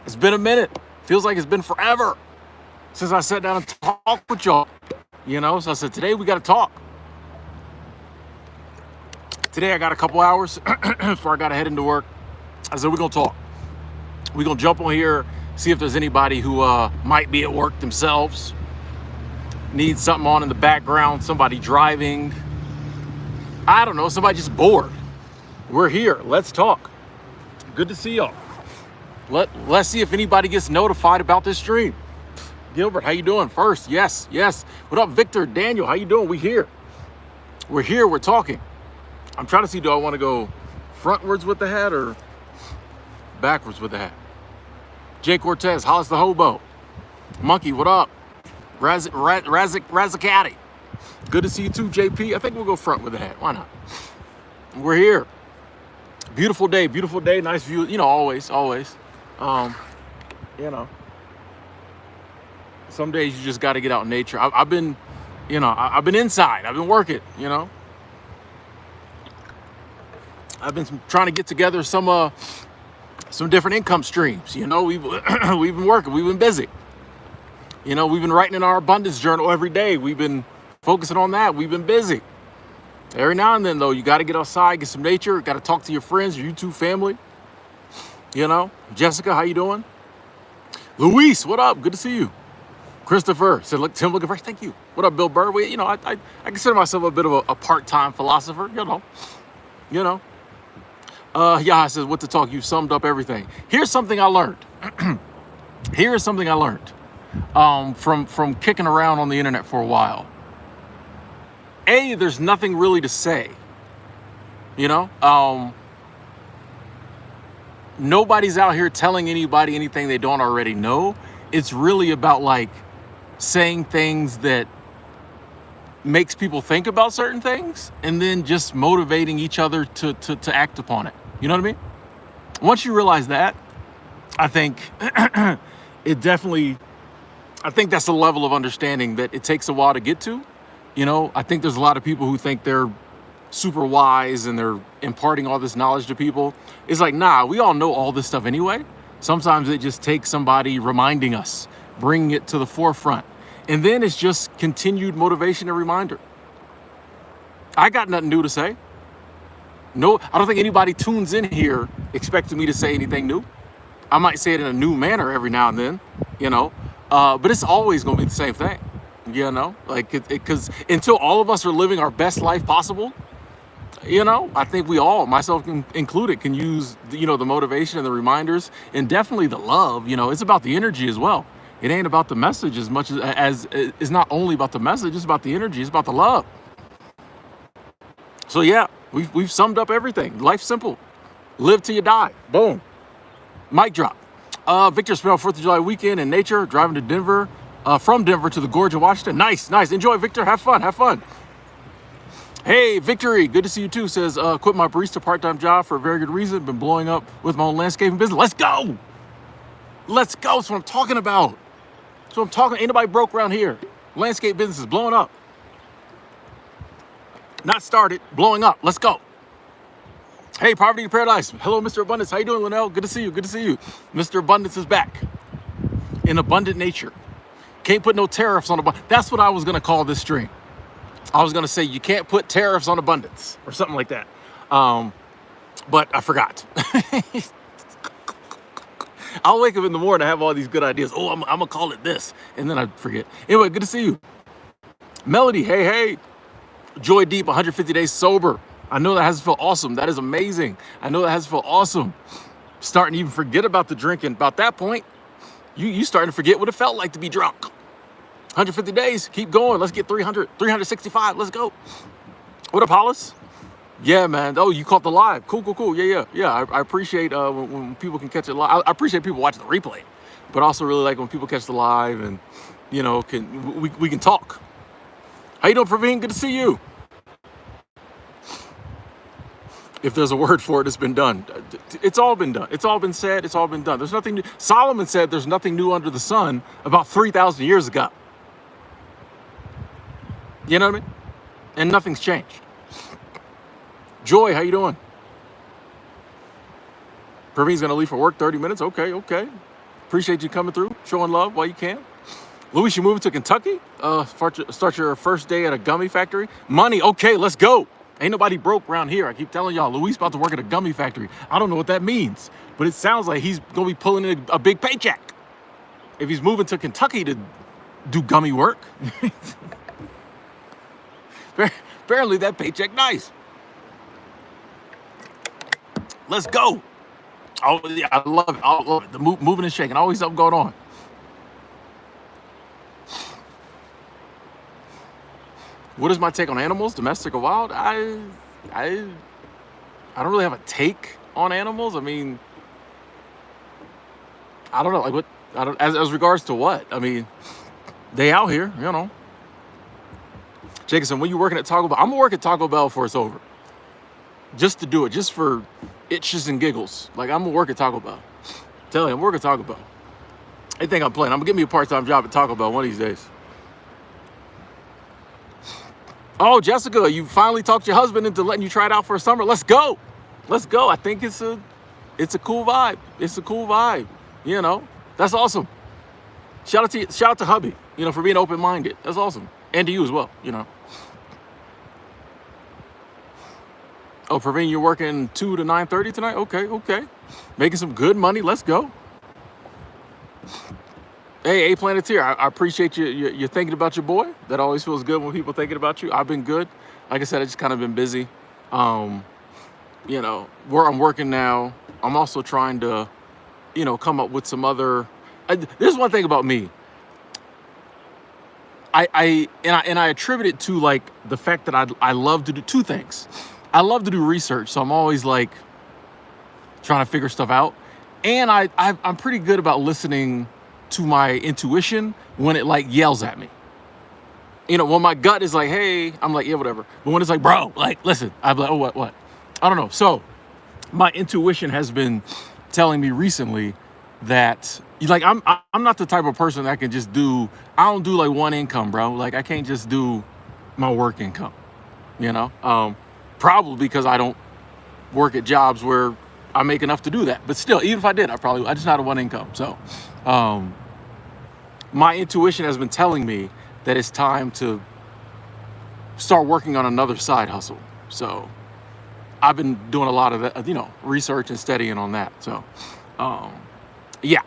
It's been a minute. Feels like it's been forever since I sat down and talked with y'all. So I said, today we got to talk. Today I got a couple hours before I got to head into work. I said, we're going to talk. We're going to jump on here, see if there's anybody who might be at work themselves, needs something on in the background, somebody driving. I don't know, somebody just bored. We're here. Let's talk. Good to see y'all. Let's see if anybody gets notified about this stream. Gilbert, how you doing? First, yes. What up, Victor, Daniel, how you doing? We're here, we're talking. I'm trying to see, do I want to go frontwards with the hat or backwards with the hat? Jay Cortez, Hollis the Hobo. Monkey, what up? Razakati. Good to see you too, JP. I think we'll go front with the hat. Why not? We're here. Beautiful day, nice view. Always. Some days you just got to get out in nature. I've been inside. I've been working. I've been trying to get together some different income streams. We've been working. We've been busy. We've been writing in our abundance journal every day. We've been focusing on that. We've been busy. Every now and then, though, you got to get outside, get some nature. Got to talk to your friends, your YouTube family. Jessica, how you doing? Luis, what up? Good to see you. Christopher said, "Look, Tim, looking fresh." Thank you. What up, Bill Burr? I consider myself a bit of a part-time philosopher. I said, "What to talk?" You summed up everything. Here's something I learned. From kicking around on the internet for a while. There's nothing really to say. Nobody's out here telling anybody anything they don't already know. It's really about saying things that makes people think about certain things and then just motivating each other to act upon it. You know what I mean? Once you realize that, I think I think that's a level of understanding that it takes a while to get to. I think there's a lot of people who think they're super wise and they're imparting all this knowledge to people. It's like, nah, we all know all this stuff anyway. Sometimes it just takes somebody reminding us, bringing it to the forefront. And then it's just continued motivation and reminder. I got nothing new to say. No, I don't think anybody tunes in here expecting me to say anything new. I might say it in a new manner every now and then, but it's always going to be the same thing, because until all of us are living our best life possible, I think we all, myself included, can use the motivation and the reminders and definitely the love. It's about the energy as well. It ain't about the message as much as it's not only about the message. It's about the energy. It's about the love. So yeah, we've summed up everything. Life's simple. Live till you die. Boom. Mic drop. Victor spent 4th of July weekend in nature, driving to Denver, from Denver to the Gorge of Washington. Nice. Enjoy, Victor. Have fun. Hey, Victory, good to see you too. Says, quit my barista part-time job for a very good reason. Been blowing up with my own landscaping business. Let's go. That's what I'm talking about. Ain't nobody broke around here. Landscape business is blowing up. Not started, blowing up. Let's go. Hey, Poverty to Paradise. Hello, Mr. Abundance. How you doing, Linnell? Good to see you. Mr. Abundance is back. In abundant nature. Can't put no tariffs on abundance. That's what I was going to call this stream. I was going to say you can't put tariffs on abundance or something like that. But I forgot. I'll wake up in the morning and have all these good ideas. Oh, I'm going to call it this. And then I forget. Anyway, good to see you. Melody, hey. Joy Deep, 150 days sober. I know that has to feel awesome. That is amazing. I know that has to feel awesome. Starting to even forget about the drinking. About that point, you starting to forget what it felt like to be drunk. 150 days, keep going. Let's get 300, 365. Let's go. What up, Hollis? Yeah, man. Oh, you caught the live. Cool. Yeah. I appreciate when people can catch it live. I appreciate people watching the replay, but also really like when people catch the live and we can talk. How you doing, Praveen? Good to see you. If there's a word for it, it's been done. It's all been done. It's all been said. It's all been done. There's nothing new. Solomon said there's nothing new under the sun about 3,000 years ago. You know what I mean? And nothing's changed. Joy, how you doing? Praveen's going to leave for work 30 minutes. Okay. Appreciate you coming through, showing love while you can. Luis, you moving to Kentucky? Start your first day at a gummy factory. Money, okay, let's go. Ain't nobody broke around here. I keep telling y'all, Luis about to work at a gummy factory. I don't know what that means, but it sounds like he's gonna be pulling in a big paycheck. If he's moving to Kentucky to do gummy work, apparently that paycheck nice. Let's go. Oh, yeah, I love it. I love it. The moving and shaking. Always something going on. What is my take on animals, domestic or wild? I don't really have a take on animals. I mean, I don't know. Like what? I don't. As regards to what? I mean, they out here, you know. Jacobson, when you working at Taco Bell? I'm gonna work at Taco Bell before it's over. Just to do it, just for itches and giggles. Like I'm gonna work at Taco Bell. Tell you, I'm working at Taco Bell. They think I'm playing. I'm gonna get me a part-time job at Taco Bell one of these days. Oh, Jessica, you finally talked your husband into letting you try it out for a summer. Let's go. Let's go. I think it's a cool vibe. It's a cool vibe. You know, that's awesome. Shout out to hubby, you know, for being open-minded. That's awesome. And to you as well, you know. Oh, Praveen, you're working 2 to 9:30 tonight? Okay. Making some good money. Let's go. Hey, A Planeteer, I appreciate you're thinking about your boy. That always feels good when people thinking about you. I've been good. Like I said, I just kind of been busy. You know, where I'm working now, I'm also trying to, you know, come up with some other. There's one thing about me. I attribute it to like the fact that I love to do two things. I love to do research, so I'm always like trying to figure stuff out, and I'm pretty good about listening to my intuition when it like yells at me. You know, when my gut is like, hey, I'm like, yeah, whatever. But when it's like, bro, like, listen, I'm like, oh, what? I don't know. So my intuition has been telling me recently that like I'm not the type of person that can just do. I don't do like one income, bro. Like I can't just do my work income. You know, probably because I don't work at jobs where I make enough to do that. But still, even if I did, I just not a one income. So my intuition has been telling me that it's time to start working on another side hustle. So I've been doing a lot of that, you know, research and studying on that. So yeah,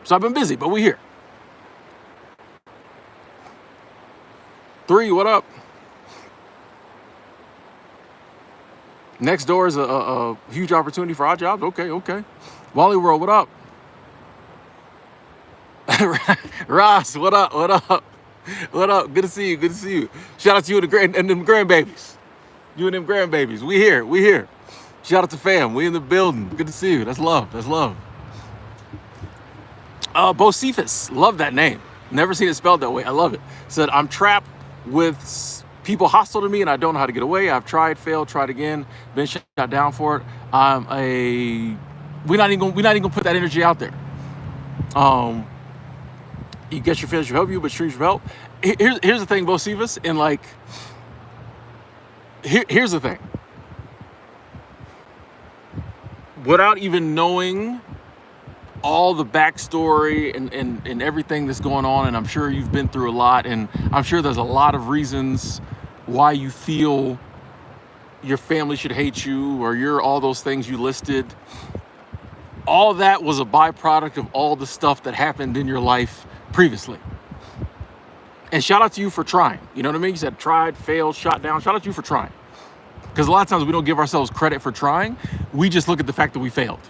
so I've been busy, but we're here. 3, what up? Next door is a huge opportunity for our jobs. Okay. Wally World, what up? Ross, what up? What up? Good to see you. Shout out to you and them grandbabies. You and them grandbabies. We here. Shout out to fam. We in the building. Good to see you. That's love. Bocephus. Love that name. Never seen it spelled that way. I love it. Said, I'm trapped with people hostile to me and I don't know how to get away. I've tried, failed, tried again, been shot down for it. We're not even gonna put that energy out there. You get your feelings will help you, but streams will help. Here's the thing, Bocephus, and like, here's the thing. Without even knowing all the backstory and everything that's going on, and I'm sure you've been through a lot, and I'm sure there's a lot of reasons why you feel your family should hate you, or you're all those things you listed. All that was a byproduct of all the stuff that happened in your life previously. And shout out to you for trying. You know what I mean? You said tried, failed, shot down. Shout out to you for trying. Because a lot of times we don't give ourselves credit for trying. We just look at the fact that we failed.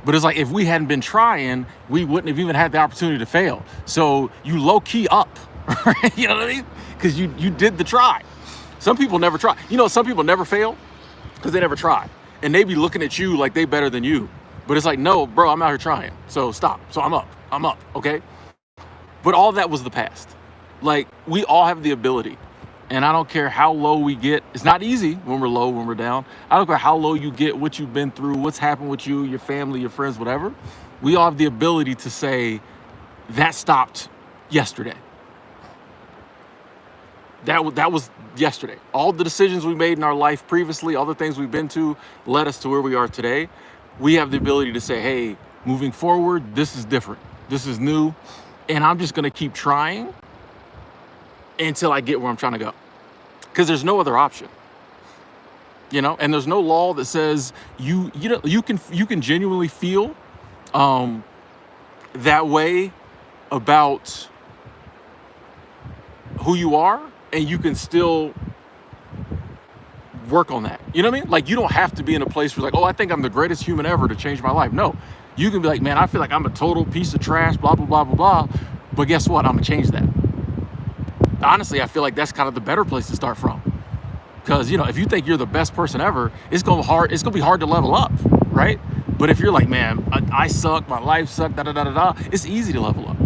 But it's like, if we hadn't been trying, we wouldn't have even had the opportunity to fail. So you low key up, right? You know what I mean? Because you did the try. Some people never try. You know, some people never fail because they never try. And they be looking at you like they better than you. But it's like, no, bro, I'm out here trying. So stop. So I'm up, okay? But all that was the past. Like, we all have the ability. And I don't care how low we get. It's not easy when we're low, when we're down. I don't care how low you get, what you've been through, what's happened with you, your family, your friends, whatever. We all have the ability to say, that stopped yesterday. That was yesterday. All the decisions we made in our life previously, all the things we've been to, led us to where we are today. We have the ability to say, hey, moving forward, this is different. This is new. And I'm just going to keep trying until I get where I'm trying to go. Because there's no other option. And there's no law that says you can genuinely feel that way about who you are, and you can still work on that. You know what I mean? Like, you don't have to be in a place where, like, oh, I think I'm the greatest human ever to change my life. No, you can be like, man, I feel like I'm a total piece of trash, blah, blah, blah, blah, blah. But guess what? I'm gonna change that. Honestly, I feel like that's kind of the better place to start from. Because, if you think you're the best person ever, it's gonna be hard to level up, right? But if you're like, man, I suck, my life sucked, da da da da da, it's easy to level up.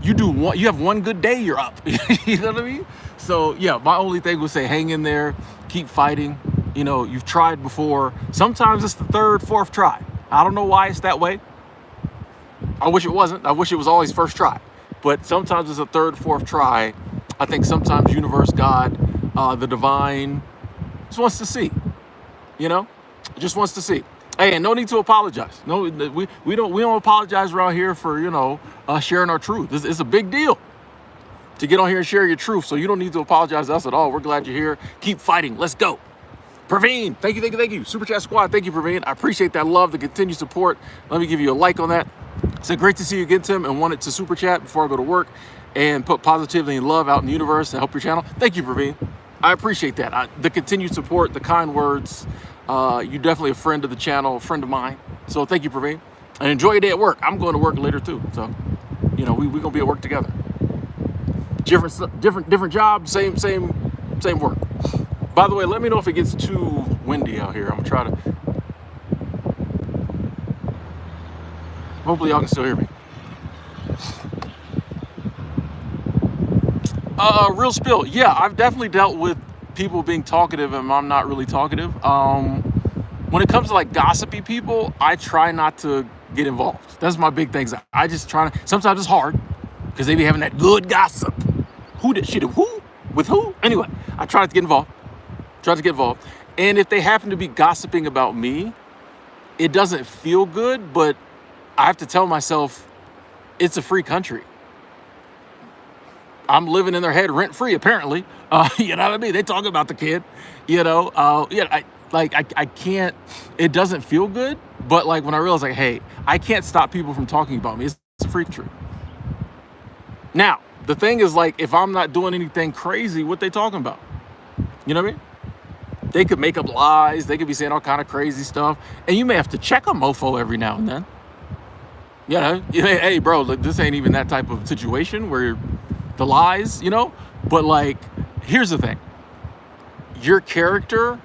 You have one good day, you're up. You know what I mean? So yeah, my only thing would say, hang in there, keep fighting. You've tried before. Sometimes it's the third, fourth try. I don't know why it's that way. I wish it wasn't. I wish it was always first try. But sometimes it's a third, fourth try. I think sometimes universe, God, the divine, just wants to see. Just wants to see. Hey, and no need to apologize. No, we don't apologize around here for sharing our truth. It's a big deal to get on here and share your truth. So you don't need to apologize to us at all. We're glad you're here. Keep fighting. Let's go. Praveen, thank you. Super Chat Squad, thank you, Praveen. I appreciate that love, the continued support. Let me give you a like on that. It's great to see you again, Tim, and wanted to super chat before I go to work and put positivity and love out in the universe and help your channel. Thank you, Praveen. I appreciate that. The continued support, the kind words. You're definitely a friend of the channel, a friend of mine. So thank you, Praveen. And enjoy your day at work. I'm going to work later too. So, we're gonna be at work together. Different job, same work. By the way, let me know if it gets too windy out here. I'm gonna try to. Hopefully y'all can still hear me. Real spill. Yeah, I've definitely dealt with people being talkative and I'm not really talkative. When it comes to like gossipy people, I try not to get involved. That's my big thing. I just try to, sometimes it's hard because they be having that good gossip. Who did she do? Who? With who? Anyway, I try not to get involved. And if they happen to be gossiping about me, it doesn't feel good, but I have to tell myself it's a free country. I'm living in their head rent free, apparently. You know what I mean? They talk about the kid, I can't, it doesn't feel good. But like when I realize like, hey, I can't stop people from talking about me. It's a free country. Now, the thing is like, if I'm not doing anything crazy, what they talking about? You know what I mean? They could make up lies. They could be saying all kind of crazy stuff. And you may have to check a mofo every now and then. Hey, bro, this ain't even that type of situation where the lies, But like, here's the thing. Your character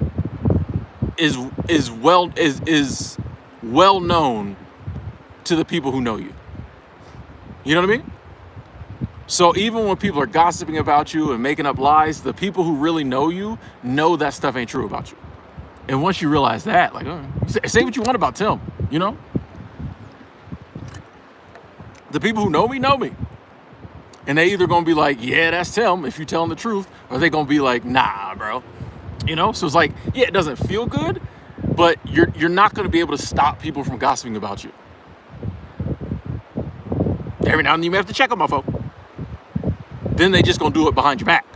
is well known to the people who know you. You know what I mean? So even when people are gossiping about you and making up lies, the people who really know you know that stuff ain't true about you. And once you realize that, like, say what you want about Tim, The people who know me. And they either gonna be like, yeah, that's Tim, if you're telling the truth, or they gonna be like, nah, bro. So it's like, yeah, it doesn't feel good, but you're not gonna be able to stop people from gossiping about you. Every now and then you may have to check on my phone. Then they just gonna do it behind your back.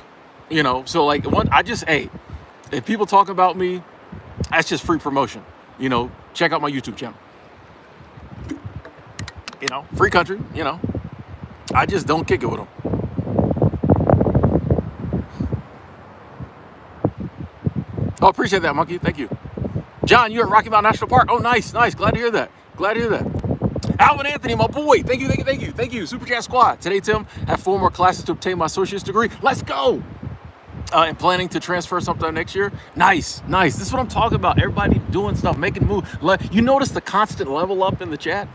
So like if people talk about me, that's just free promotion. Check out my YouTube channel. Free country, I just don't kick it with them. Oh, appreciate that, Monkey. Thank you. John, you're at Rocky Mountain National Park. Oh, nice. Glad to hear that. Alvin Anthony, my boy. Thank you. Super Chat Squad. Today, Tim, have 4 more classes to obtain my associate's degree. Let's go. And planning to transfer sometime next year. Nice. This is what I'm talking about. Everybody doing stuff, making moves. You notice the constant level up in the chat?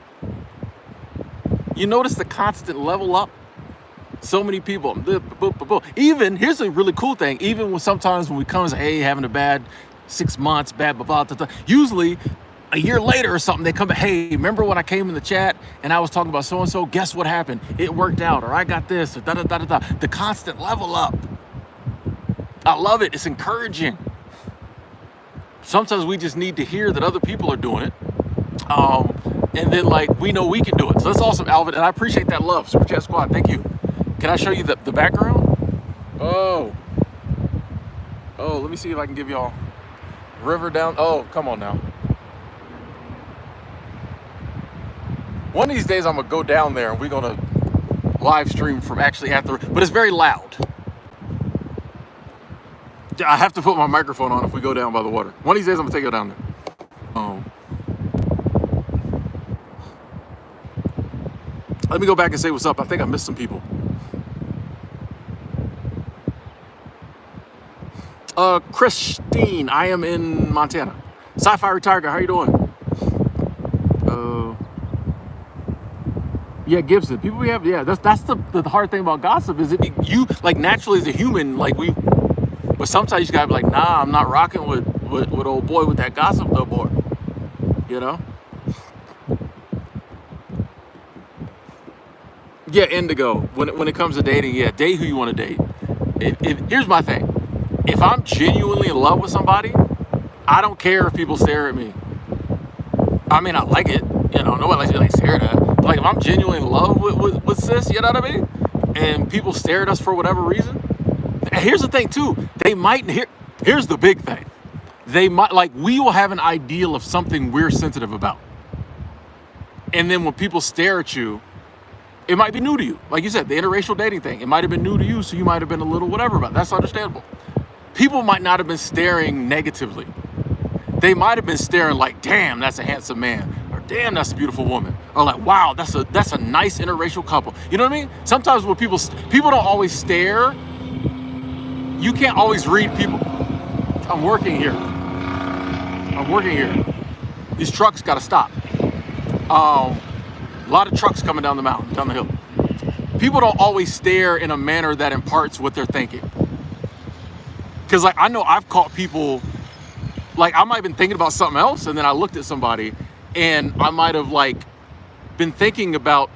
You notice the constant level up? So many people. Even, here's a really cool thing. Even when sometimes when we come and say, hey, having a bad 6 months, bad, blah, blah, blah, usually a year later or something, they come back, hey, remember when I came in the chat and I was talking about so-and-so? Guess what happened? It worked out, or I got this, or da-da-da-da-da. The constant level up. I love it. It's encouraging. Sometimes we just need to hear that other people are doing it. and then like we know we can do it. So that's awesome, Alvin, and I appreciate that love. Super Chat Squad, thank you. Can I show you the background? Oh, let me see if I can give y'all river down. Oh, come on now. One of these days I'm gonna go down there and we're gonna live stream from actually at the, but it's very loud. I have to put my microphone on if we go down by the water. One of these days I'm gonna take it down there. Let me go back and say what's up. I think I missed some people. Christine, I am in Montana. Sci-Fi Retired Guy, how you doing? Yeah, Gibson. People we have, yeah, that's the hard thing about gossip is you like naturally as a human, like but sometimes you just gotta be like, nah, I'm not rocking with old boy with that gossip though, boy. You know? Yeah, indigo. When it comes to dating, yeah, date who you want to date. Here's my thing. If I'm genuinely in love with somebody, I don't care if people stare at me. I mean, I like it. You know, nobody likes to be like stared at. But like if I'm genuinely in love with sis, you know what I mean? And people stare at us for whatever reason. And here's the thing too. They might here's the big thing. They might like we will have an ideal of something we're sensitive about. And then when people stare at you, it might be new to you. Like you said, the interracial dating thing, it might have been new to you, so you might have been a little whatever about it. That's understandable. People might not have been staring negatively. They might have been staring like, damn, that's a handsome man. Or damn, that's a beautiful woman. Or like, wow, that's a nice interracial couple. You know what I mean? Sometimes when people don't always stare, you can't always read people. I'm working here. These trucks gotta stop. A lot of trucks coming down the mountain, down the hill. People don't always stare in a manner that imparts what they're thinking. Because like I know I've caught people, like I might have been thinking about something else and then I looked at somebody and I might have like been thinking about,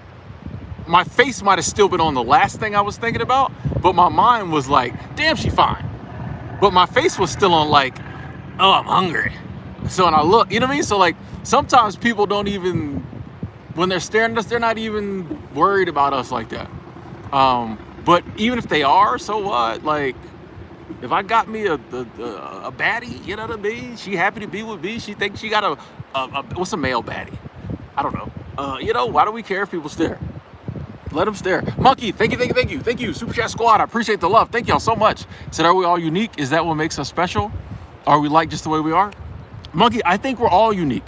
my face might have still been on the last thing I was thinking about, but my mind was like, damn, she fine. But my face was still on like, oh, I'm hungry. So when I look, you know what I mean? So like sometimes people don't even, when they're staring at us, they're not even worried about us like that. But even if they are, so what? Like, if I got me a baddie, you know what I mean? She happy to be with me. She thinks she got a what's a male baddie? I don't know. You know, why do we care if people stare? Let them stare. Monkey, thank you. Super Chat Squad, I appreciate the love. Thank y'all so much. Said, are we all unique? Is that what makes us special? Are we like just the way we are? Monkey, I think we're all unique.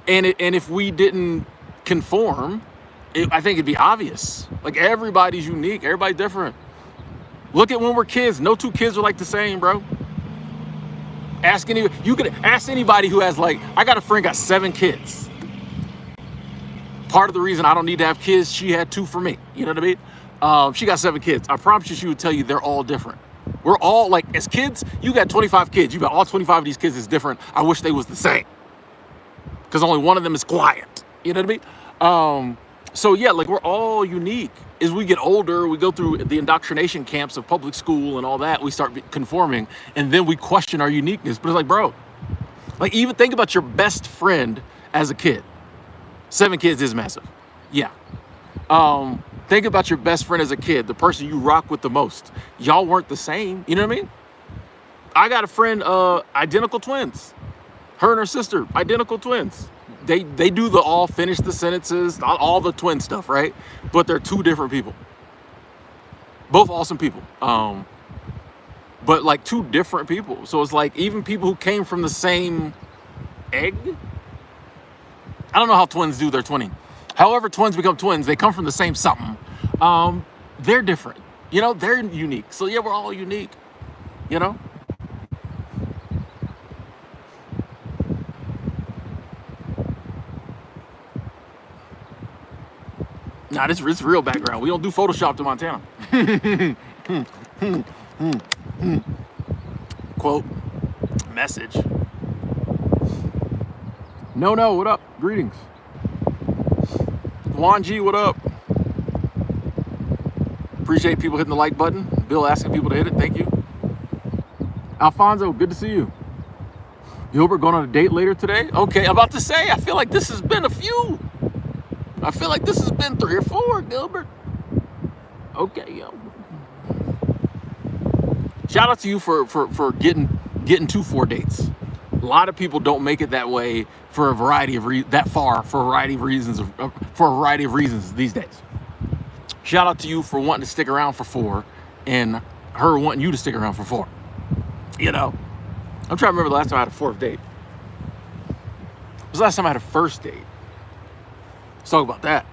And if we didn't conform, I think it'd be obvious. Like everybody's unique, everybody's different. Look at when we're kids. No two kids are like the same, bro. You could ask anybody who has like, I got a friend got 7 kids. Part of the reason I don't need to have kids, she had 2 for me. You know what I mean? She got 7 kids. I promise you, she would tell you they're all different. We're all like, as kids, you got 25 kids. You got all 25 of these kids is different. I wish they was the same. Because only one of them is quiet. You know what I mean? So yeah, like we're all unique. As we get older, we go through the indoctrination camps of public school and all that, we start conforming, and then we question our uniqueness. But it's like, bro, like even think about your best friend as a kid. 7 kids is massive. Yeah. Think about your best friend as a kid, the person you rock with the most. Y'all weren't the same. You know what I mean? I got a friend, identical twins. Her and her sister, identical twins. They do the all finish the sentences, all the twin stuff, right? But they're 2 different people. Both awesome people. But like 2 different people. So it's like even people who came from the same egg. I don't know how twins do their twinning. However twins become twins, they come from the same something. They're different. You know, they're unique. So yeah, we're all unique. You know? Nah, this is real background. We don't do Photoshop to Montana. Quote, message. No, what up? Greetings. Juan G, what up? Appreciate people hitting the like button. Bill asking people to hit it. Thank you. Alfonso, good to see you. Gilbert going on a date later today? Okay, I'm about to say, I feel like this has been a few. I feel like this has been 3 or 4, Gilbert. Okay, yo. Shout out to you for getting to 4 dates. A lot of people don't make it that way for a variety of that far for a variety of reasons these days. Shout out to you for wanting to stick around for 4 and her wanting you to stick around for 4. You know, I'm trying to remember the last time I had a 4th date. It was the last time I had a first date. Let's talk about that.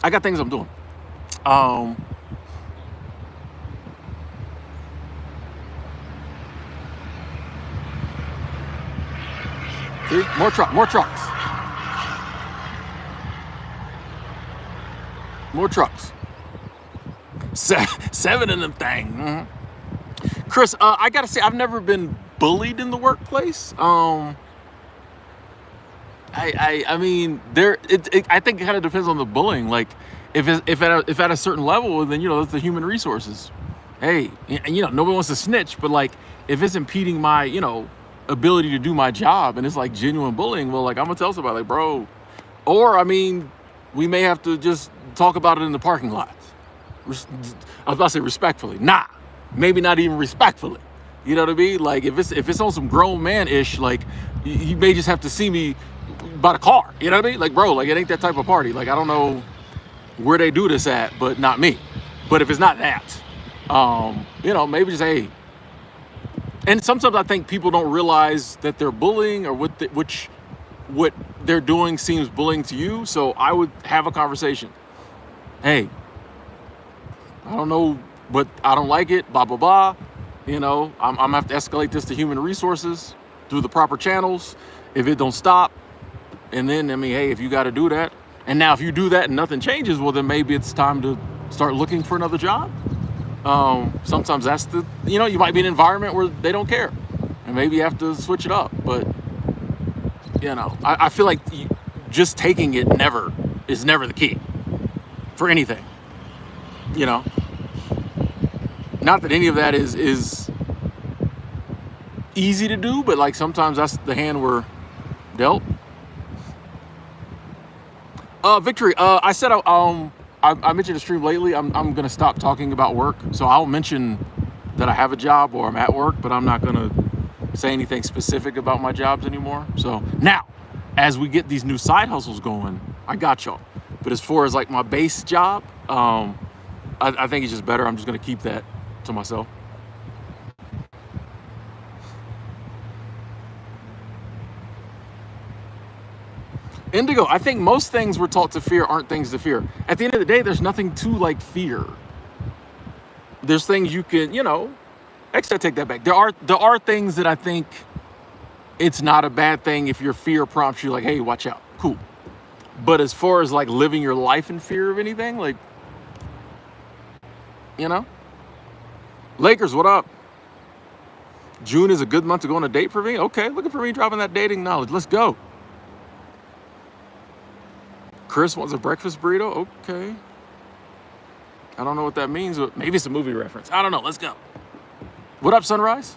I got things I'm doing. See? More trucks. More trucks. 7 of them things. Mm-hmm. Chris, I gotta say, I've never been bullied in the workplace. I mean, I think it kind of depends on the bullying. Like, if at a certain level, then that's the human resources. Hey, nobody wants to snitch, but like, if it's impeding my ability to do my job and it's like genuine bullying, well, like, I'm gonna tell somebody, like, bro, or I mean, we may have to just talk about it in the parking lot. I was about to say respectfully. Nah, maybe not even respectfully. You know what I mean? Like, if it's on some grown man ish, like, you may just have to see me by the car. You know what I mean? Like, bro, like, it ain't that type of party. Like, I don't know where they do this at, but not me. But if it's not that, maybe just, hey. And sometimes I think people don't realize that they're bullying or what they're doing seems bullying to you. So I would have a conversation. Hey, I don't know, but I don't like it, blah, blah, blah. I'm gonna have to escalate this to human resources through the proper channels. If it don't stop, and then, I mean, hey, if you got to do that. And now if you do that and nothing changes, well, then maybe it's time to start looking for another job. Sometimes that's you might be in an environment where they don't care, and maybe you have to switch it up. But I feel like just taking it is never the key for anything. Not that any of that is easy to do, but like sometimes that's the hand we're dealt. Victory. I said I mentioned a stream lately. I'm gonna stop talking about work, so I'll mention that I have a job or I'm at work, but I'm not gonna say anything specific about my jobs anymore. So now, as we get these new side hustles going, I got y'all. But as far as like my base job, I think it's just better. I'm just gonna keep that to myself. Indigo, I think most things we're taught to fear aren't things to fear. At the end of the day, there's nothing to like fear. There's things you can, actually I take that back. There are things that I think it's not a bad thing if your fear prompts you like, hey, watch out. Cool. But as far as like living your life in fear of anything, like, Lakers, what up? June is a good month to go on a date for me. Okay, looking for me dropping that dating knowledge. Let's go. Chris wants a breakfast burrito. Okay. I don't know what that means, but maybe it's a movie reference. I don't know. Let's go. What up, Sunrise?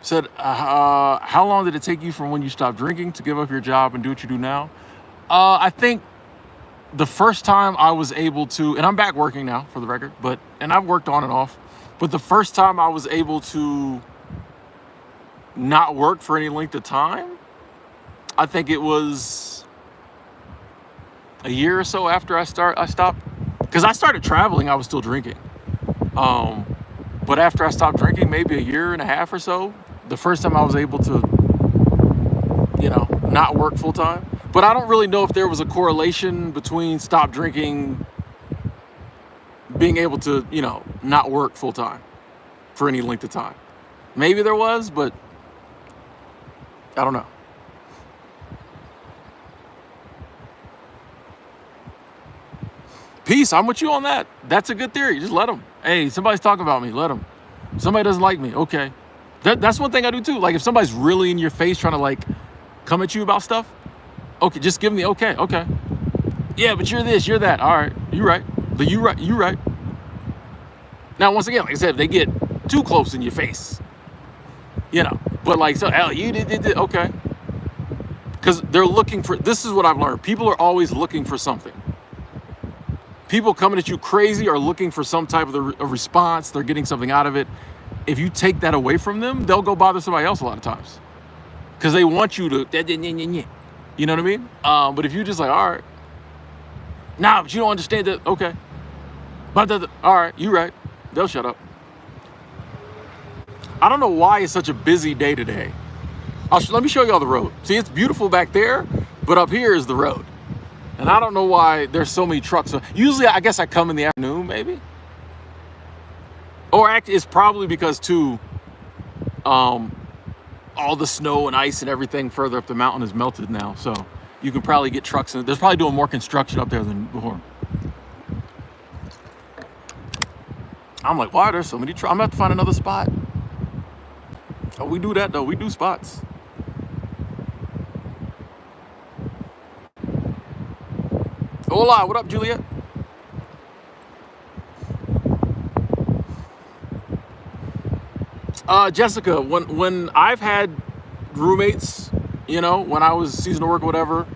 Said, how long did it take you from when you stopped drinking to give up your job and do what you do now? I think the first time I was able to, and I'm back working now for the record, and I've worked on and off, but the first time I was able to not work for any length of time, I think it was a year or so after I stopped, because I started traveling, I was still drinking. But after I stopped drinking, maybe a year and a half or so, the first time I was able to, not work full time. But I don't really know if there was a correlation between stop drinking, being able to, not work full time for any length of time. Maybe there was, but I don't know. Peace, I'm with you on that. That's a good theory. Just let them. Hey, somebody's talking about me. Let them. Somebody doesn't like me. Okay. That's one thing I do too. Like if somebody's really in your face trying to like come at you about stuff, okay, just give them the okay. Okay. Yeah, but you're this, you're that. All right. You right. You right. Now, once again, like I said, if they get too close in your face, but like, so, hell, you did, okay. Because they're looking for, this is what I've learned. People are always looking for something. People coming at you crazy are looking for some type of a response. They're getting something out of it. If you take that away from them, they'll go bother somebody else a lot of times. Because they want you to, you know what I mean? But if you just like, all right, nah, but you don't understand that, okay. But all right, you right. They'll shut up. I don't know why it's such a busy day today. Let me show you all the road. See, it's beautiful back there, but up here is the road. And I don't know why there's so many trucks. Usually, I guess I come in the afternoon, maybe. Or actually, it's probably because, too, all the snow and ice and everything further up the mountain is melted now. So you can probably get trucks in. There's probably doing more construction up there than before. I'm like, why are there so many trucks? I'm going to have to find another spot. Oh, we do that, though. We do spots. Hola, what up, Juliet? Jessica, when I've had roommates, when I was seasonal work or whatever,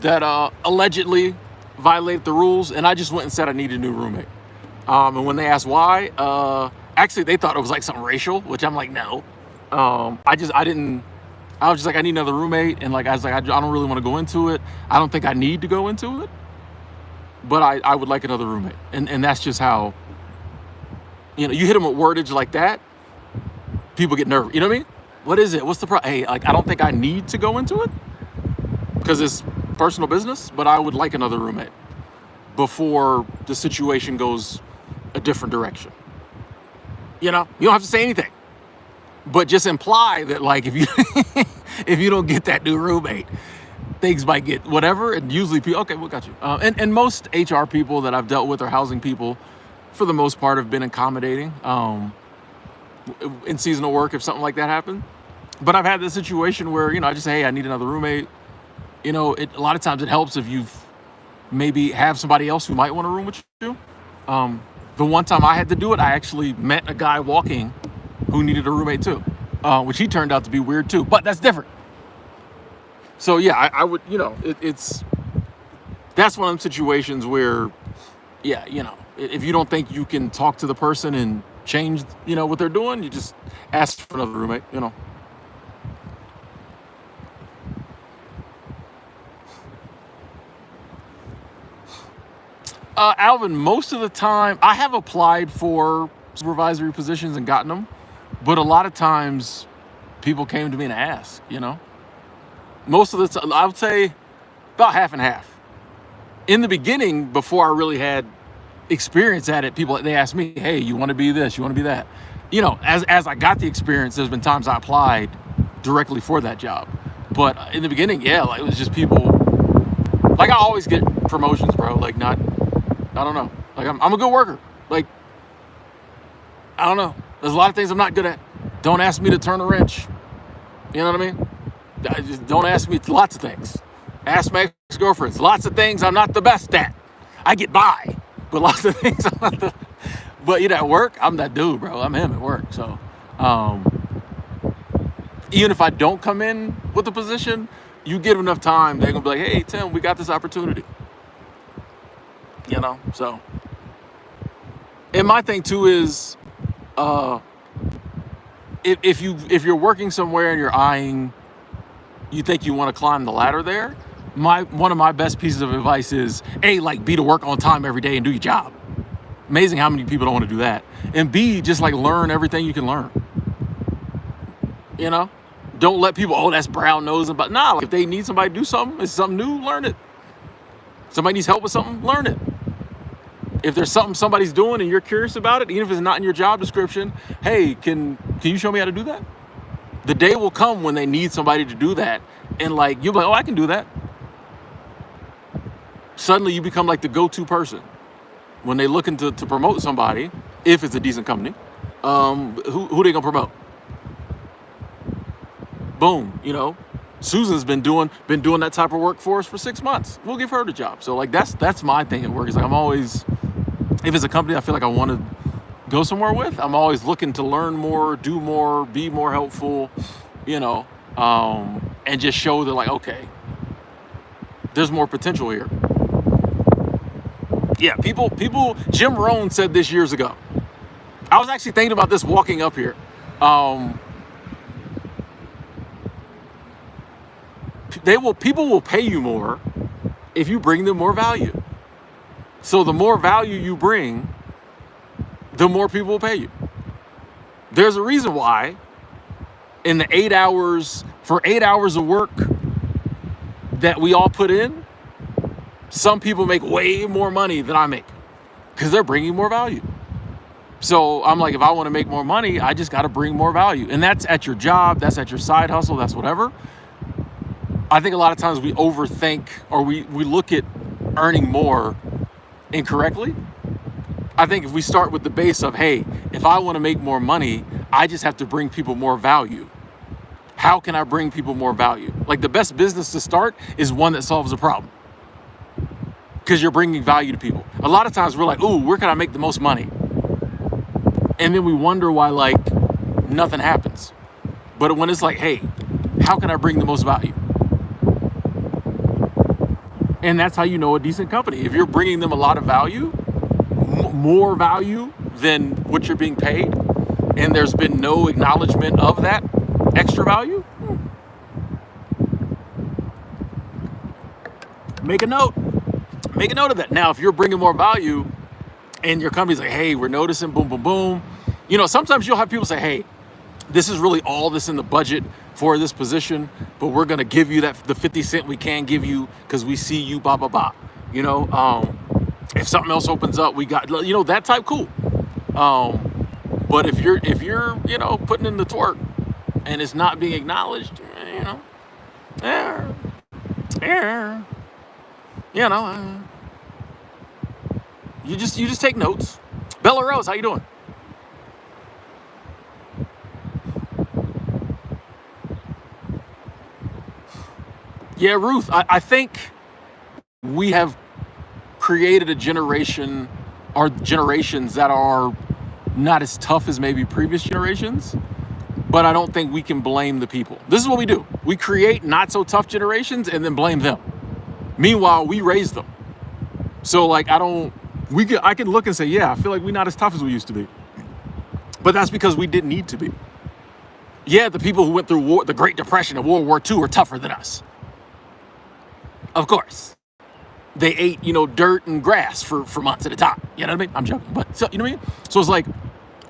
that allegedly violated the rules, and I just went and said I needed a new roommate. And when they asked why, actually they thought it was like something racial, which I'm like, no. I was just like, I need another roommate, and like I was like, I don't really want to go into it. I don't think I need to go into it, but I would like another roommate, and that's just how. You hit them with wordage like that, people get nervous. You know what I mean? What is it? What's the problem? Hey, like I don't think I need to go into it because it's personal business, but I would like another roommate before the situation goes a different direction. You don't have to say anything. But just imply that, like, if you if you don't get that new roommate, things might get whatever. And usually people, okay, we got you. And most HR people that I've dealt with or housing people, for the most part, have been accommodating in seasonal work if something like that happened. But I've had this situation where, I just say, hey, I need another roommate. A lot of times it helps if you've maybe have somebody else who might want to room with you. The one time I had to do it, I actually met a guy walking who needed a roommate too, which he turned out to be weird too, but that's different. So yeah, I would, that's one of them situations where, yeah, if you don't think you can talk to the person and change, what they're doing, you just ask for another roommate, Alvin, most of the time, I have applied for supervisory positions and gotten them. But a lot of times, people came to me and asked, Most of the time, I would say about half and half. In the beginning, before I really had experience at it, they asked me, hey, you want to be this, you want to be that. As I got the experience, there's been times I applied directly for that job. But in the beginning, yeah, like, it was just people, like I always get promotions, bro. Like I don't know. Like I'm a good worker. Like, I don't know. There's a lot of things I'm not good at. Don't ask me to turn a wrench. You know what I mean? Just don't ask me lots of things. Ask my ex-girlfriends. Lots of things I'm not the best at. I get by, but lots of things I'm not the. But at work, I'm that dude, bro. I'm him at work. So, even if I don't come in with a position, you give enough time, they're gonna be like, hey, Tim, we got this opportunity. So. And my thing too is, if you're working somewhere and you're eyeing, you think you want to climb the ladder there, one of my best pieces of advice is A, like, be to work on time every day and do your job. Amazing how many people don't want to do that. And B, just like learn everything you can learn. Don't let people, oh, that's brown nosing, but nah, like, if they need somebody to do something, it's something new, learn it. Somebody needs help with something, learn it. If there's something somebody's doing and you're curious about it, even if it's not in your job description, hey, can you show me how to do that? The day will come when they need somebody to do that, and like you'll be like, oh, I can do that. Suddenly you become like the go-to person when they looking to promote somebody, if it's a decent company. Who they gonna promote? Boom, Susan's been doing that type of work for us for 6 months. We'll give her the job. So like that's my thing at work. Is like I'm always, if it's a company I feel like I want to go somewhere with. I'm always looking to learn more, do more, be more helpful, you know, and just show that like, okay, there's more potential here. Yeah, people, Jim Rohn said this years ago. I was actually thinking about this walking up here. People will pay you more if you bring them more value. So the more value you bring, the more people will pay you. There's a reason why in the 8 hours, for 8 hours of work that we all put in, some people make way more money than I make because they're bringing more value. So I'm like, if I want to make more money, I just got to bring more value. And that's at your job, that's at your side hustle, that's whatever. I think a lot of times we overthink, or we look at earning more incorrectly. I think if we start with the base of, hey, if I want to make more money, I just have to bring people more value. How can I bring people more value? Like, the best business to start is one that solves a problem, because you're bringing value to people. A lot of times we're like, ooh, where can I make the most money? And then we wonder why, like, nothing happens. But when it's like, hey, how can I bring the most value? And that's how you know a decent company. If you're bringing them a lot of value, more value than what you're being paid, and there's been no acknowledgement of that extra value, make a note. Make a note of that. Now, if you're bringing more value and your company's like, hey, we're noticing, boom, boom, boom. You know, sometimes you'll have people say, hey, this is really all this in the budget for this position, but we're going to give you the 50 cent we can give you because we see you, blah, blah, blah. You know, if something else opens up, we got, you know, that type, cool. But if you're, you know, putting in the twerk and it's not being acknowledged, you know, you know, you just take notes. Bella Rose, how you doing? Yeah, Ruth, I think we have created a generation, or generations, that are not as tough as maybe previous generations, but I don't think we can blame the people. This is what we do. We create not so tough generations and then blame them. Meanwhile, we raise them. So like, I can look and say, yeah, I feel like we're not as tough as we used to be. But that's because we didn't need to be. Yeah, the people who went through war, the Great Depression and World War II, are tougher than us. Of course. They ate, you know, dirt and grass for months at a time. You know what I mean? I'm joking, but so, you know what I mean? So it's like,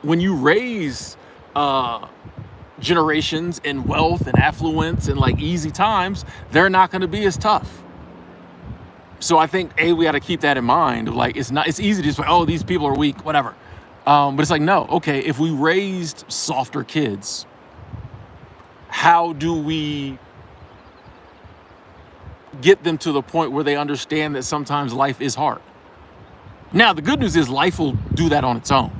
when you raise generations in wealth and affluence and like easy times, they're not going to be as tough. So I think, we got to keep that in mind. Of like, it's easy to just like, oh, these people are weak, whatever. But it's like, no, okay, if we raised softer kids, how do we get them to the point where they understand that sometimes life is hard? Now, the good news is life will do that on its own.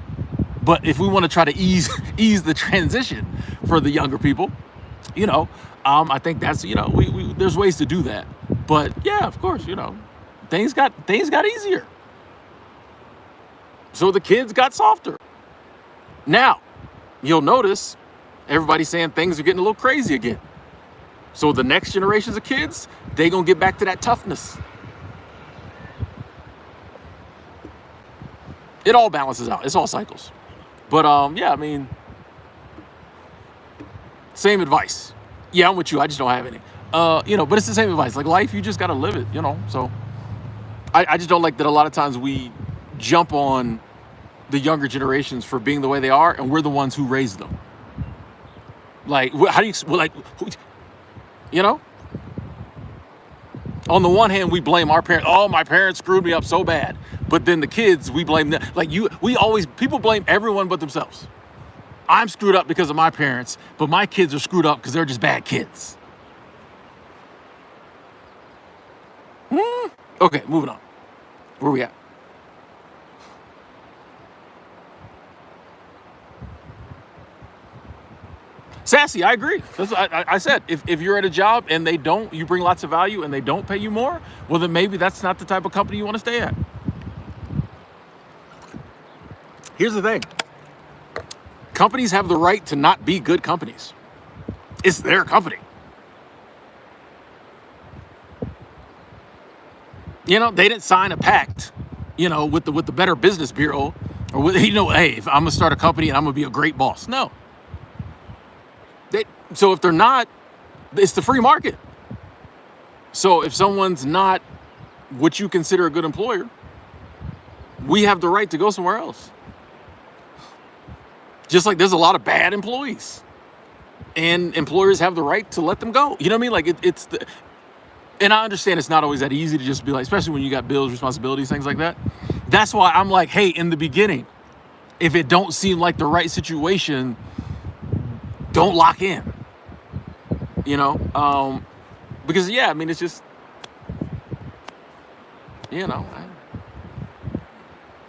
But if we want to try to ease the transition for the younger people, you know, I think that's, you know, we there's ways to do that. But yeah, of course, you know, things got easier. So the kids got softer. Now, you'll notice everybody's saying things are getting a little crazy again. So the next generations of kids, they gonna get back to that toughness. It all balances out. It's all cycles. But yeah, I mean, same advice. Yeah, I'm with you. I just don't have any. You know, but it's the same advice. Like, life, you just gotta live it, you know. So I just don't like that a lot of times we jump on the younger generations for being the way they are, and we're the ones who raised them. Like, how do you, like, you know? On the one hand, we blame our parents. Oh, my parents screwed me up so bad. But then the kids, we blame them. Like, people blame everyone but themselves. I'm screwed up because of my parents, but my kids are screwed up because they're just bad kids. Okay, moving on. Where we at? Sassy, I agree. I said, if you're at a job and you bring lots of value and they don't pay you more, well, then maybe that's not the type of company you want to stay at. Here's the thing. Companies have the right to not be good companies. It's their company. You know, they didn't sign a pact, you know, with the Better Business Bureau, or with, you know, hey, if I'm gonna start a company and I'm gonna be a great boss. No. So if they're not, it's the free market. So if someone's not what you consider a good employer, we have the right to go somewhere else. Just like there's a lot of bad employees, and employers have the right to let them go. You know what I mean? Like and I understand it's not always that easy to just be like, especially when you got bills, responsibilities, things like that. That's why I'm like, hey, in the beginning, if it don't seem like the right situation, don't lock in. You know, because yeah, I mean, it's just, you know,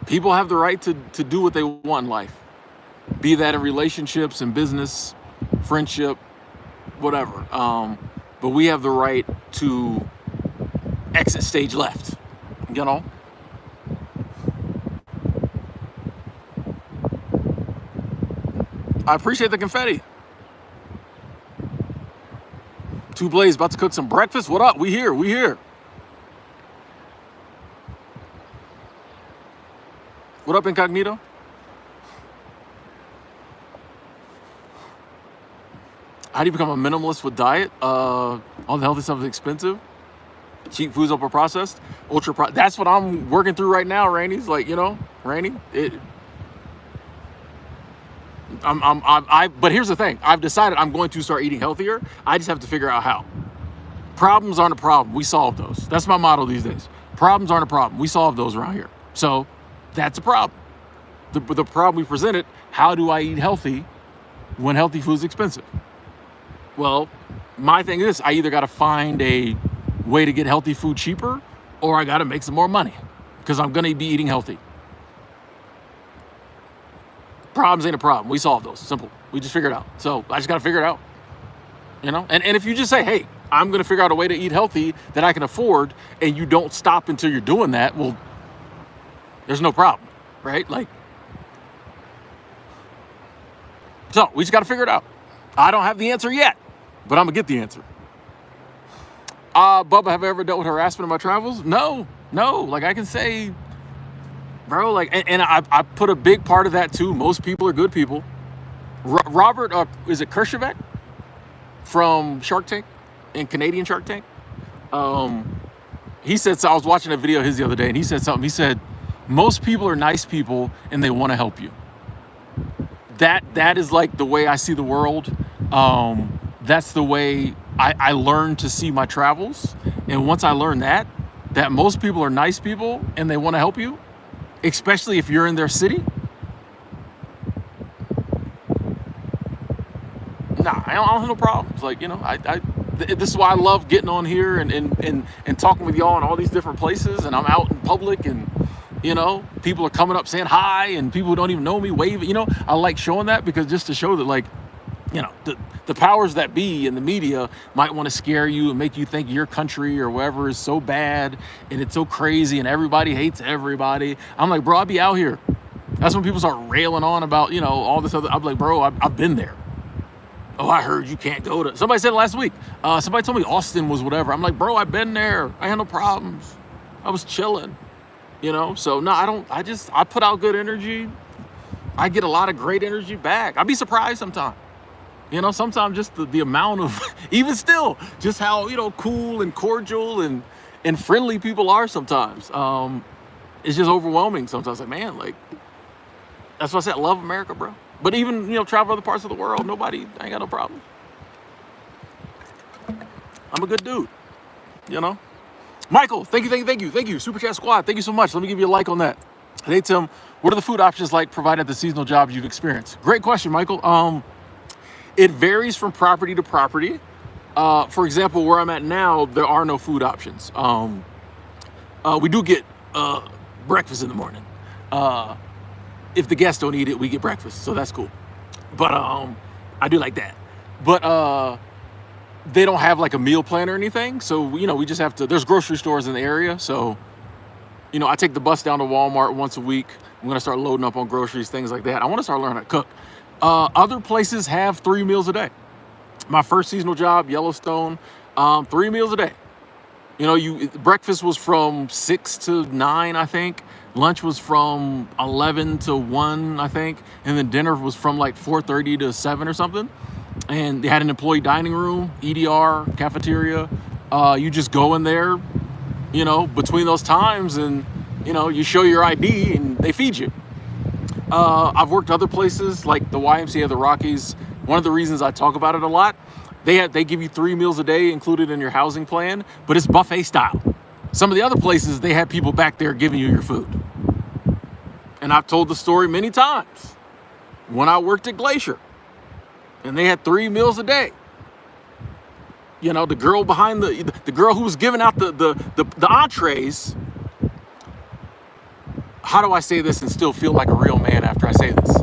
people have the right to do what they want in life, be that in relationships and business, friendship, whatever. But we have the right to exit stage left, you know? I appreciate the confetti. Two Blaze about to cook some breakfast. What up? We here. What up, Incognito? How do you become a minimalist with diet? All the healthy stuff is expensive. Cheap foods ultra processed. That's what I'm working through right now, Rainey's. Like, you know, Rainey. But here's the thing. I've decided I'm going to start eating healthier. I just have to figure out how. Problems aren't a problem. We solve those. That's my motto these days. Problems aren't a problem. We solve those around here. So that's a problem. The problem we presented, how do I eat healthy when healthy food is expensive? Well, my thing is I either got to find a way to get healthy food cheaper, or I got to make some more money because I'm going to be eating healthy. Problems ain't a problem. We solve those. Simple. We just figure it out. So I just got to figure it out. You know? And if you just say, hey, I'm going to figure out a way to eat healthy that I can afford, and you don't stop until you're doing that, well, there's no problem, right? Like, so we just got to figure it out. I don't have the answer yet, but I'm going to get the answer. Bubba, have I ever dealt with harassment in my travels? No. Like, I can say, bro, like, and I put a big part of that too. Most people are good people. Robert, is it Kershevek from Shark Tank, in Canadian Shark Tank? He said, so I was watching a video of his the other day, and he said something. He said, most people are nice people and they want to help you. That is like the way I see the world. That's the way I learned to see my travels. And once I learned that most people are nice people and they want to help you, especially if you're in their city. Nah, I don't have no problems. Like, you know, this is why I love getting on here and talking with y'all in all these different places. And I'm out in public, and, you know, people are coming up saying hi, and people who don't even know me waving. You know, I like showing that because just to show that, like, you know, the powers that be in the media might want to scare you and make you think your country or wherever is so bad and it's so crazy and everybody hates everybody. I'm like, bro, I'll be out here. That's when people start railing on about, you know, all this other. I'm like, bro, I've been there. Oh, I heard you can't go to. Somebody said last week. Somebody told me Austin was whatever. I'm like, bro, I've been there. I had no problems. I was chilling. You know, so no, I don't. I put out good energy. I get a lot of great energy back. I'd be surprised sometimes. You know, sometimes just the amount of, even still, just how, you know, cool and cordial and friendly people are sometimes. It's just overwhelming sometimes. Like, man, like, that's why I said I love America, bro. But even, you know, travel other parts of the world, I ain't got no problem. I'm a good dude, you know. Michael, thank you. Super Chat Squad, thank you so much. Let me give you a like on that. Hey, Tim, what are the food options like provided at the seasonal jobs you've experienced? Great question, Michael. It varies from property to property. For example, where I'm at now, there are no food options. We do get breakfast in the morning. If the guests don't eat it, we get breakfast, so that's cool. But I do like that. But they don't have like a meal plan or anything, so, you know, we just have to. There's grocery stores in the area, so, you know, I take the bus down to Walmart once a week. I'm gonna start loading up on groceries, things like that. I want to start learning how to cook. Other places have 3 meals a day. My first seasonal job, Yellowstone, 3 meals a day. You know, you breakfast was from 6 to 9, I think. Lunch was from 11 to 1, I think, and then dinner was from like 4:30 to 7 or something. And they had an employee dining room, EDR, cafeteria. You just go in there, you know, between those times, and you know, you show your ID and they feed you. I've worked other places like the YMCA of the Rockies. One of the reasons I talk about it a lot, they give you 3 meals a day included in your housing plan, but it's buffet style. Some of the other places, they have people back there giving you your food. And I've told the story many times when I worked at Glacier and they had 3 meals a day. You know, the girl behind the girl who was giving out the entrees. How do I say this and still feel like a real man after I say this?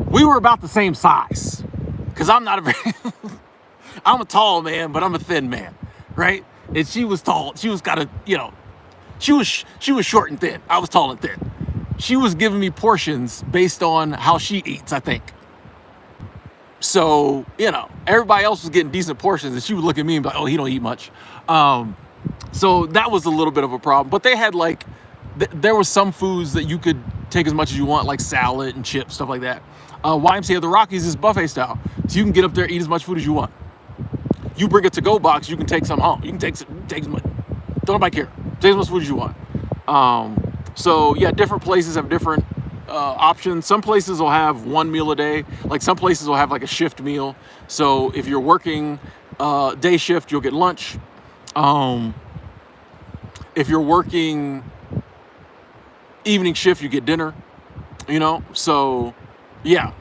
We were about the same size, because I'm not a very I'm a tall man, but I'm a thin man, right? And she was tall. She was got a, you know, she was short and thin. I was tall and thin. She was giving me portions based on how she eats, I think. So, you know, everybody else was getting decent portions, and she would look at me and be like, oh, he don't eat much. So that was a little bit of a problem. But they had like, there was some foods that you could take as much as you want, like salad and chips, stuff like that. YMCA of the Rockies is buffet style. So you can get up there, eat as much food as you want. You bring a to-go box, you can take some home. You can take as much, don't nobody care. Take as much food as you want. So yeah, different places have different options. Some places will have 1 meal a day. Like some places will have like a shift meal. So if you're working day shift, you'll get lunch. If you're working evening shift, you get dinner. You know, so yeah,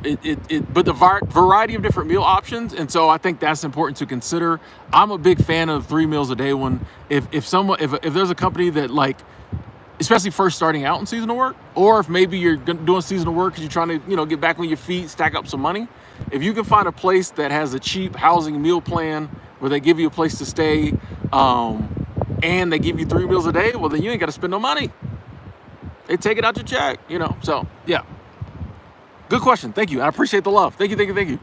but the variety of different meal options, and so I think that's important to consider. I'm a big fan of 3 meals a day one. If there's a company that, like, especially first starting out in seasonal work, or if maybe you're doing seasonal work because you're trying to, you know, get back on your feet, stack up some money. If you can find a place that has a cheap housing meal plan where they give you a place to stay, and they give you 3 meals a day, well, then you ain't got to spend no money. They take it out your check, you know. So yeah, good question. Thank you. I appreciate the love. Thank you.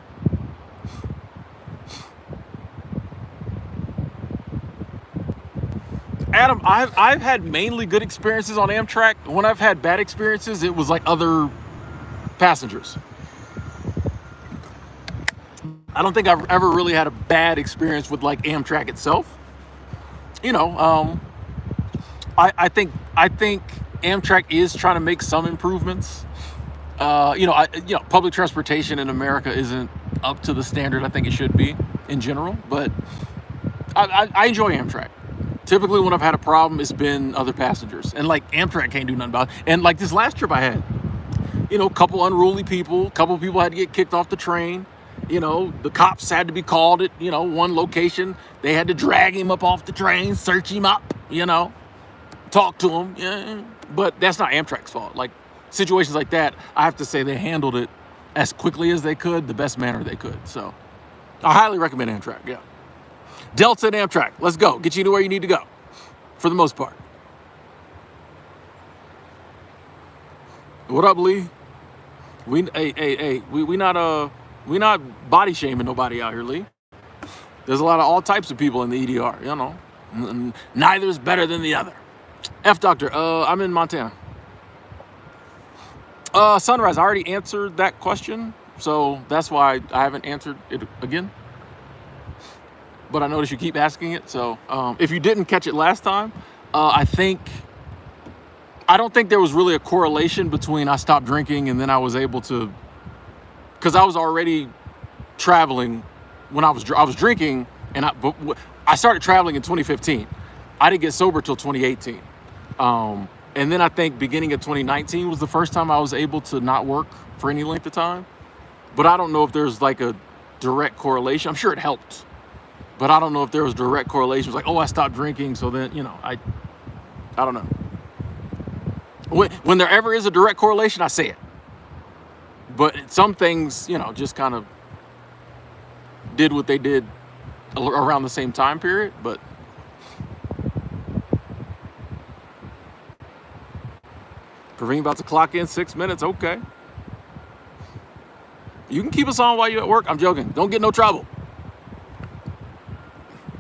Adam, I've had mainly good experiences on Amtrak. When I've had bad experiences, it was like other passengers. I don't think I've ever really had a bad experience with like Amtrak itself. You know, I think Amtrak is trying to make some improvements. Public transportation in America isn't up to the standard I think it should be in general, but I enjoy Amtrak. Typically, when I've had a problem, it's been other passengers, and like Amtrak can't do nothing about it. And like this last trip I had, you know, a couple unruly people, a couple people had to get kicked off the train. You know, the cops had to be called at, you know, one location. They had to drag him up off the train, search him up, you know, talk to him. Yeah, but that's not Amtrak's fault. Like situations like that, I have to say they handled it as quickly as they could, the best manner they could. So I highly recommend Amtrak. Yeah. Delta and Amtrak, let's go. Get you to where you need to go, for the most part. What up, Lee? We not body shaming nobody out here, Lee. There's a lot of all types of people in the EDR, you know. Neither is better than the other. F Doctor, I'm in Montana. Sunrise, I already answered that question, so that's why I haven't answered it again. But I noticed you keep asking it, so if you didn't catch it last time, I don't think there was really a correlation between I stopped drinking and then I was able to, because I was already traveling when I was drinking, and I started traveling in 2015. I didn't get sober till 2018, and then I think beginning of 2019 was the first time I was able to not work for any length of time. But I don't know if there's like a direct correlation. I'm sure it helped, but I don't know if there was direct correlation. It was like, oh, I stopped drinking, so then, you know, I don't know. When there ever is a direct correlation, I say it. But some things, you know, just kind of did what they did around the same time period. But Praveen about to clock in 6 minutes. Okay. You can keep us on while you're at work. I'm joking. Don't get no trouble.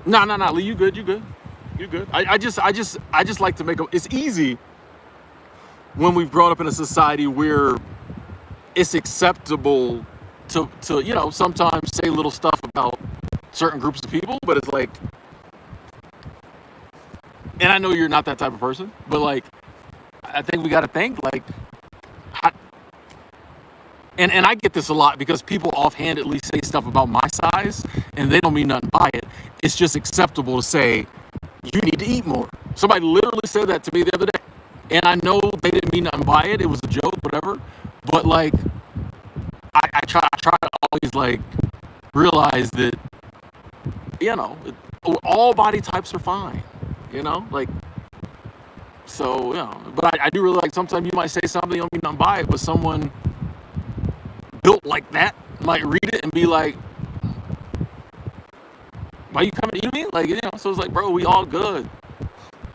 No, no, no, Lee, you good, you good. You good. I just like to make it's easy when we've grown up in a society where it's acceptable to sometimes say little stuff about certain groups of people, but it's like, and I know you're not that type of person, but like, I think we got to think like, how, and I get this a lot because people offhandedly say stuff about my size and they don't mean nothing by it. It's just acceptable to say, you need to eat more. Somebody literally said that to me the other day. And I know they didn't mean nothing by it. It was a joke, whatever. But like, I try to always like realize that, all body types are fine, like, so, but I do really like sometimes you might say something, you don't mean nothing by it, but someone built like that might read it and be like, why you coming? You know what I mean? Like, so it's like, bro, we all good.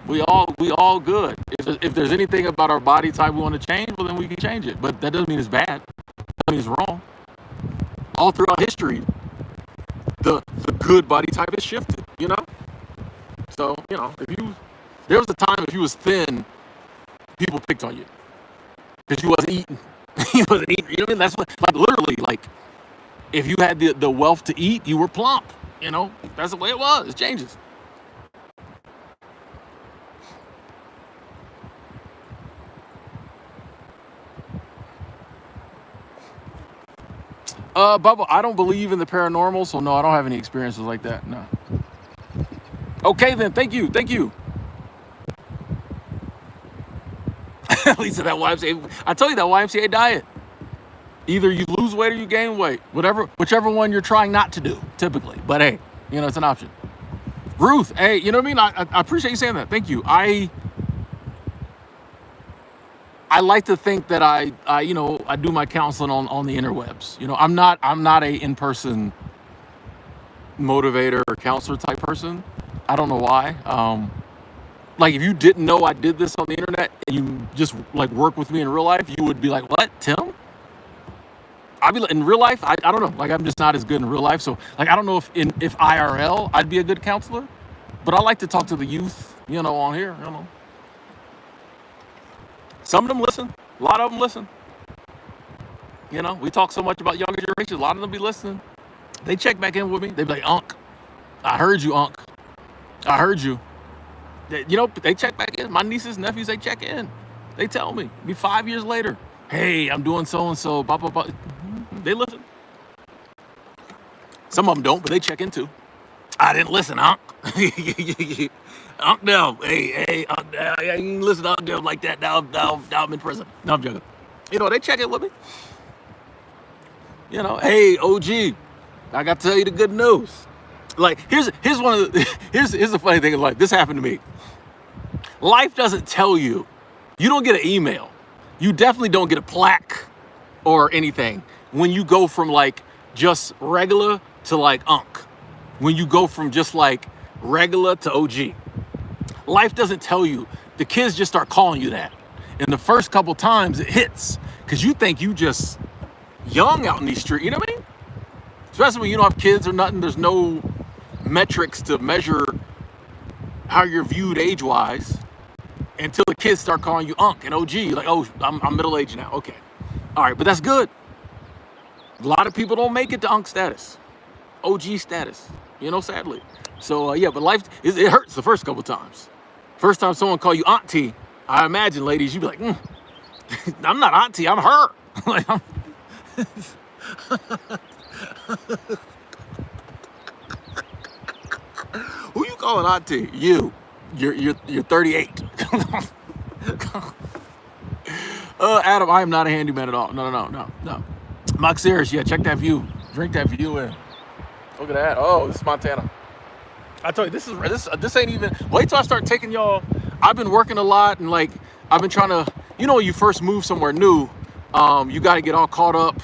We all good. If there's anything about our body type we want to change, well, then we can change it. But that doesn't mean it's bad. That means it's wrong. All throughout history, the good body type has shifted, So, there was a time if you was thin, people picked on you because you wasn't eating. You wasn't eating. You know what I mean? That's what, like, literally, like, if you had the wealth to eat, you were plump. That's the way it was. It changes. Bubba, I don't believe in the paranormal, so no, I don't have any experiences like that. No. Okay, then. Thank you. Lisa, that YMCA. I told you that YMCA diet. Either you lose weight or you gain weight. Whichever one you're trying not to do, typically. But hey, it's an option. Ruth, hey, you know what I mean? I appreciate you saying that. Thank you. I like to think that I do my counseling on the interwebs. I'm not a in-person motivator or counselor type person. I don't know why. Like if you didn't know I did this on the internet and you just like work with me in real life, you would be like, "What, Tim?" I'd be like, in real life, I don't know. Like I'm just not as good in real life. So like I don't know if IRL I'd be a good counselor, but I like to talk to the youth, on here, Some of them listen. A lot of them listen. We talk so much about younger generations. A lot of them be listening. They check back in with me. They be like, "Unc, I heard you, Unc. I heard you." They check back in. My nieces, nephews, they check in. They tell me. Be 5 years later. "Hey, I'm doing so and so." Blah blah blah. They listen. Some of them don't, but they check in too. "I didn't listen, Unc." Unc Del, hey, Unc Del, I ain't listen to Unc Del like that. Now I'm in prison. No, I'm joking. They check in with me. "Hey, OG, I got to tell you the good news." Like, here's one of the here's the funny thing. Like, this happened to me. Life doesn't tell you. You don't get an email. You definitely don't get a plaque or anything when you go from like just regular to like Unc. When you go from just like regular to OG. Life doesn't tell you. The kids just start calling you that. And the first couple times it hits because you think you just young out in these streets. You know what I mean? Especially when you don't have kids or nothing. There's no metrics to measure how you're viewed age-wise until the kids start calling you Unc and OG. You're like, "Oh, I'm middle-aged now." Okay. All right, but that's good. A lot of people don't make it to Unc status, OG status, sadly. So, yeah, but life, it hurts the first couple times. First time someone call you auntie, I imagine, ladies, you'd be like, "I'm not auntie, I'm her." Like, who you calling auntie? You're 38. Adam, I am not a handyman at all. No. Mock serious, yeah, check that view. Drink that view in. Look at that. Oh, this is Montana. I tell you, this ain't even. Wait till I start taking y'all. I've been working a lot and like I've been trying to. When you first move somewhere new, you got to get all caught up.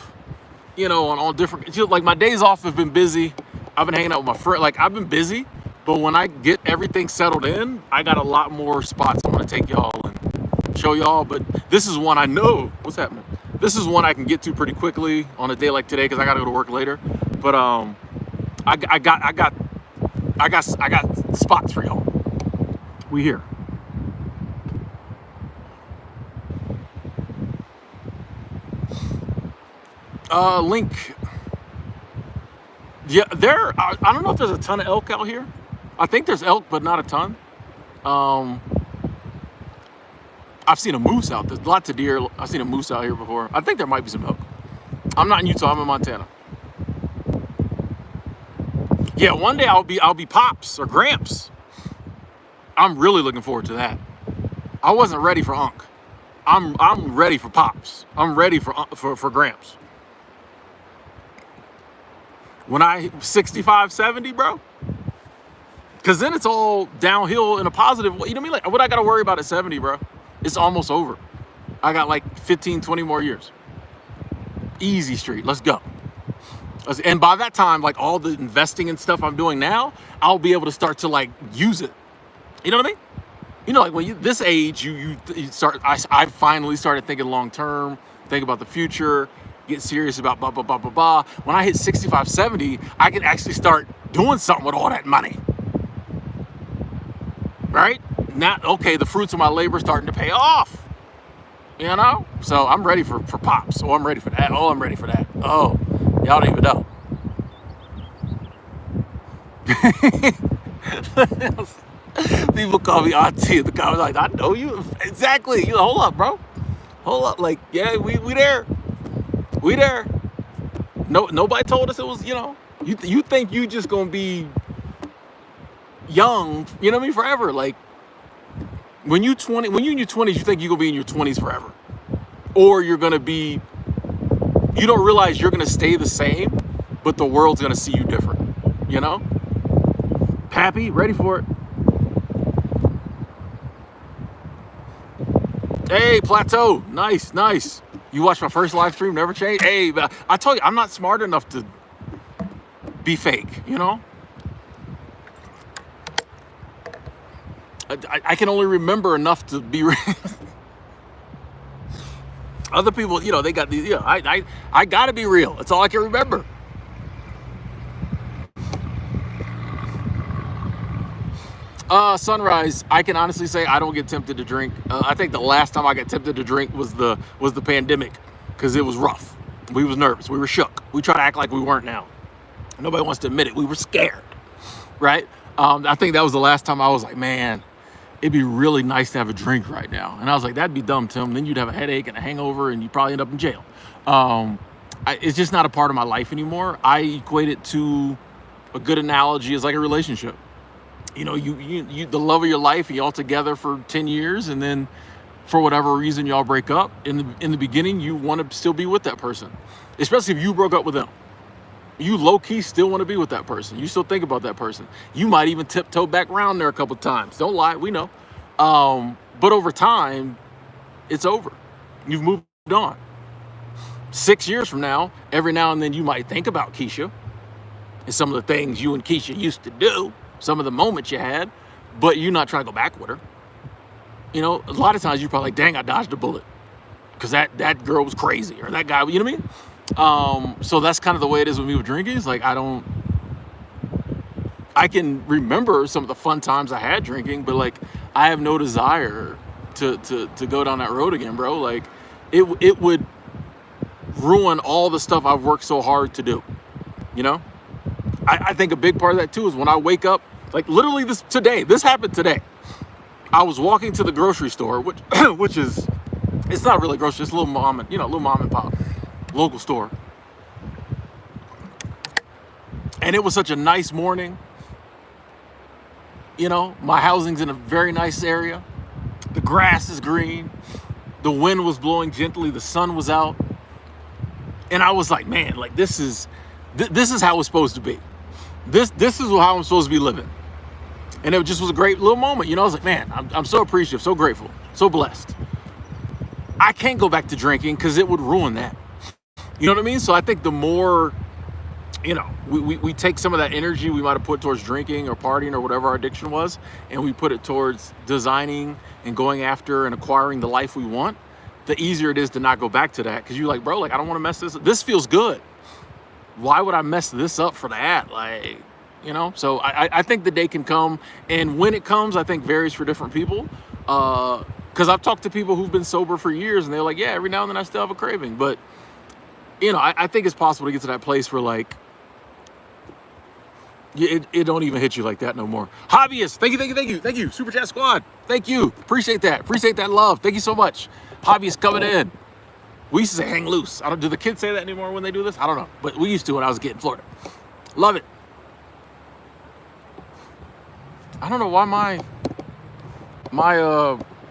On all different. Like my days off have been busy. I've been hanging out with my friend. Like I've been busy, but when I get everything settled in, I got a lot more spots I want to take y'all and show y'all. But this is one I know. What's happening? This is one I can get to pretty quickly on a day like today because I got to go to work later. But I got spots for y'all. We here. Link. Yeah, I don't know if there's a ton of elk out here. I think there's elk, but not a ton. I've seen a moose out there. Lots of deer. I've seen a moose out here before. I think there might be some elk. I'm not in Utah. I'm in Montana. Yeah, one day I'll be Pops or Gramps. I'm really looking forward to that. I wasn't ready for Unc. I'm ready for Pops. I'm ready for Gramps. When I 65, 70, bro. Cause then it's all downhill in a positive way. You know what I mean? Like what I gotta worry about at 70, bro? It's almost over. I got like 15, 20 more years. Easy street. Let's go. And by that time, like all the investing and stuff I'm doing now, I'll be able to start to like use it. You know what I mean? You know, like when you this age, you start. I finally started thinking long term, think about the future, get serious about blah blah blah blah blah. When I hit 65, 70, I can actually start doing something with all that money. Right? Now, okay, the fruits of my labor starting to pay off. You know? So I'm ready for Pops. Oh, I'm ready for that. Oh, I'm ready for that. Oh, y'all don't even know. People call me auntie in the comments like, I know you. Exactly. You hold up, bro. Hold up. Like, yeah, we there. We there. No, nobody told us it was, you know, you think you just gonna be young, you know what I mean, forever. Like when you in your 20s, you think you're gonna be in your 20s forever. Or you're gonna be, you don't realize you're gonna stay the same, but the world's gonna see you different. You know? Pappy, ready for it. Hey, Plateau, nice. You watched my first live stream, never changed. Hey, I told you, I'm not smart enough to be fake, you know? I can only remember enough to be real. Other people, you know, they got these, you know, I gotta be real. That's all I can remember. Sunrise, I can honestly say I don't get tempted to drink. I think the last time I got tempted to drink was the pandemic, because it was rough. We was nervous. We were shook. We try to act like we weren't now. Nobody wants to admit it. We were scared, right? I think that was the last time I was like, man, it'd be really nice to have a drink right now. And I was like, that'd be dumb, Tim. Then you'd have a headache and a hangover and you'd probably end up in jail. It's just not a part of my life anymore. I equate it to a good analogy is like a relationship. You know, you the love of your life, y'all together for 10 years, and then for whatever reason y'all break up. In the beginning, you want to still be with that person, especially if you broke up with them. You low-key still want to be with that person. You still think about that person. You might even tiptoe back around there a couple times. Don't lie, we know. But over time, it's over. You've moved on. 6 years from now, every now and then you might think about Keisha and some of the things you and Keisha used to do, some of the moments you had, but you're not trying to go back with her. You know, a lot of times you're probably like, dang, I dodged a bullet because that girl was crazy, or that guy, you know what I mean? So that's kind of the way it is with me with drinking. It's like I can remember some of the fun times I had drinking, but like I have no desire to go down that road again, bro. Like it would ruin all the stuff I've worked so hard to do. You know? I think a big part of that too is when I wake up, like literally this happened today. I was walking to the grocery store, which is, it's not really grocery, it's a little mom and pop, local store. And it was such a nice morning. You know, my housing's in a very nice area. The grass is green. The wind was blowing gently. The sun was out. And I was like, man, like this is how it's supposed to be. This is how I'm supposed to be living. And it just was a great little moment. You know, I was like, man, I'm so appreciative, so grateful, so blessed. I can't go back to drinking because it would ruin that. You know what I mean? So I think the more, you know, we take some of that energy we might have put towards drinking or partying or whatever our addiction was, and we put it towards designing and going after and acquiring the life we want, the easier it is to not go back to that, because you're like, bro, like, I don't want to mess this up. This feels good. Why would I mess this up for that? Like, so I think the day can come, and when it comes, I think varies for different people. Because I've talked to people who've been sober for years, and they're like, yeah, every now and then I still have a craving. But, I think it's possible to get to that place where, like, it don't even hit you like that no more. Hobbyists, thank you. Super Chat Squad, thank you. Appreciate that love. Thank you so much. Hobbyists coming in. We used to say hang loose. Do the kids say that anymore when they do this? I don't know. But we used to when I was a kid in Florida. Love it. I don't know why my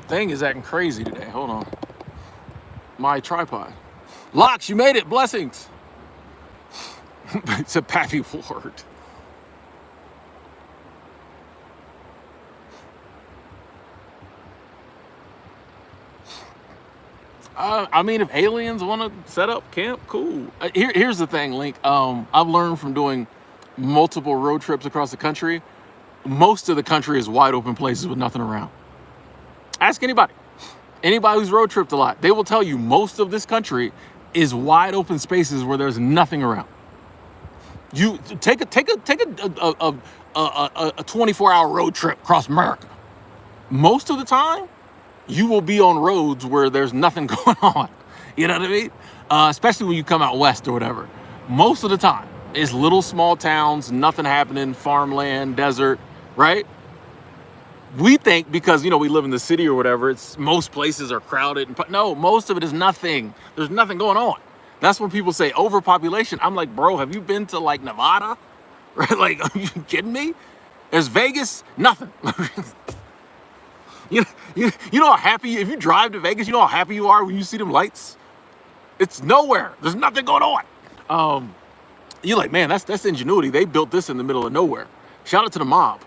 thing is acting crazy today. Hold on. My tripod. Locks, you made it. Blessings. It's a Pappy Ward. I mean, if aliens want to set up camp, cool. Here's the thing, Link. I've learned from doing multiple road trips across the country. Most of the country is wide open places with nothing around. Ask anybody who's road tripped a lot. They will tell you most of this country is wide open spaces where there's nothing around. You take a 24-hour road trip across America. Most of the time, you will be on roads where there's nothing going on. You know what I mean? Especially when you come out west or whatever. Most of the time, it's little small towns, nothing happening, farmland, desert, right? We think because, we live in the city or whatever, most places are crowded. No, most of it is nothing. There's nothing going on. That's when people say overpopulation. I'm like, bro, have you been to like Nevada? Right? Like, are you kidding me? There's Vegas, nothing. You know how happy, if you drive to Vegas, you know how happy you are when you see them lights? It's nowhere. There's nothing going on. You're like, man, that's ingenuity. They built this in the middle of nowhere. Shout out to the mob.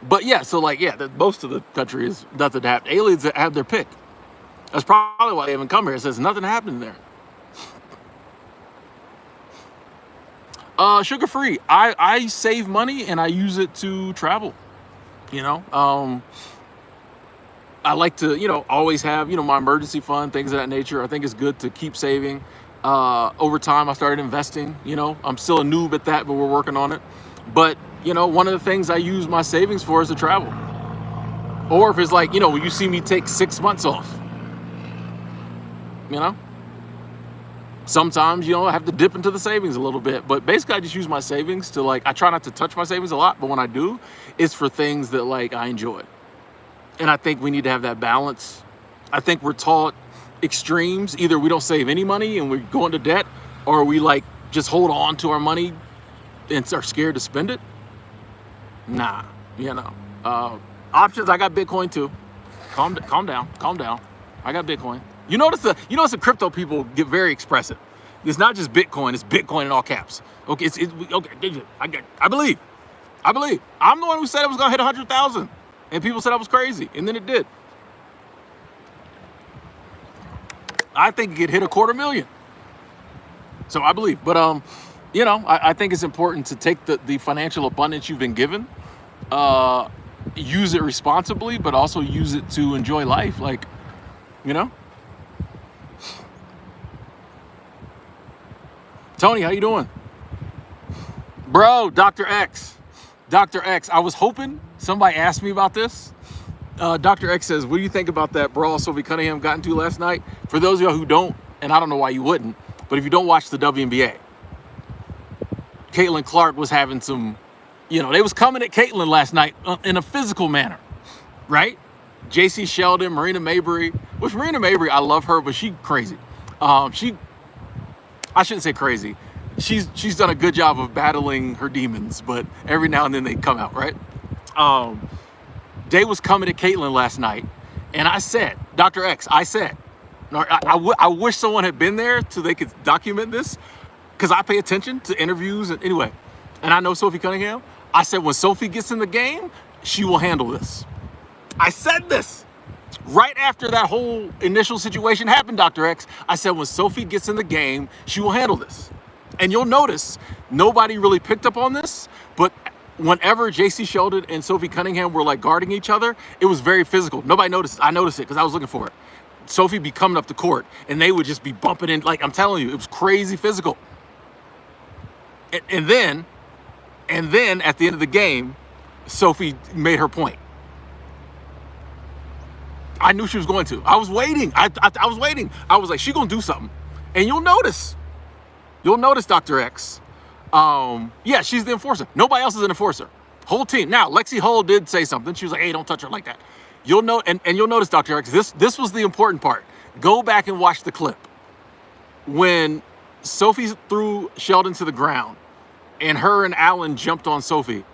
But yeah, so like, yeah, most of the country is nothing to happen. Aliens have their pick. That's probably why they haven't come here. It says nothing happening there. Sugar-free. I save money and I use it to travel. I like to, always have, my emergency fund, things of that nature. I think it's good to keep saving. Over time, I started investing. I'm still a noob at that, but we're working on it. But, one of the things I use my savings for is to travel. Or if it's like, when you see me take 6 months off, sometimes, I have to dip into the savings a little bit. But basically, I just use my savings to, like, I try not to touch my savings a lot. But when I do, it's for things that, like, I enjoy. And I think we need to have that balance. I think we're taught extremes. Either we don't save any money and we go into debt, or we like just hold on to our money and are scared to spend it. Nah, options. I got Bitcoin too. Calm down. I got Bitcoin. You notice the crypto people get very expressive. It's not just Bitcoin. It's Bitcoin in all caps. Okay, okay. I believe. I'm the one who said it was gonna hit 100,000. And people said I was crazy, and then it did. I think it could hit 250,000. So I believe. But I think it's important to take the financial abundance you've been given, use it responsibly, but also use it to enjoy life. Like, Tony, how you doing? Bro, Dr. X, I was hoping somebody asked me about this. Dr. X says, what do you think about that brawl Sophie Cunningham got into last night? For those of y'all who don't, and I don't know why you wouldn't, but if you don't watch the WNBA, Caitlin Clark was having some, they was coming at Caitlin last night in a physical manner, right? JC Sheldon, Marina Mabry, which Marina Mabry, I love her, but she crazy. I shouldn't say crazy. She's done a good job of battling her demons, but every now and then they come out, right? Day was coming at Caitlin last night, and I said, Dr. X, I wish someone had been there so they could document this, because I pay attention to interviews and anyway, and I know Sophie Cunningham. I said, when Sophie gets in the game, she will handle this. I said this right after that whole initial situation happened, Dr. X. I said, when Sophie gets in the game, she will handle this. And you'll notice nobody really picked up on this, but whenever JC Sheldon and Sophie Cunningham were like guarding each other, it was very physical. Nobody noticed. I noticed it because I was looking for it. Sophie be coming up the court, and they would just be bumping in. Like, I'm telling you, it was crazy physical. And then at the end of the game, Sophie made her point. I knew she was going to. I was waiting. I was waiting. I was like, she gonna do something. And you'll notice, Dr. X. Yeah, she's the enforcer. Nobody else is an enforcer. Whole team. Now, Lexi Hull did say something. She was like, hey, don't touch her like that. You'll know, and you'll notice, Dr. X, this was the important part. Go back and watch the clip. When Sophie threw Sheldon to the ground and her and Alan jumped on Sophie,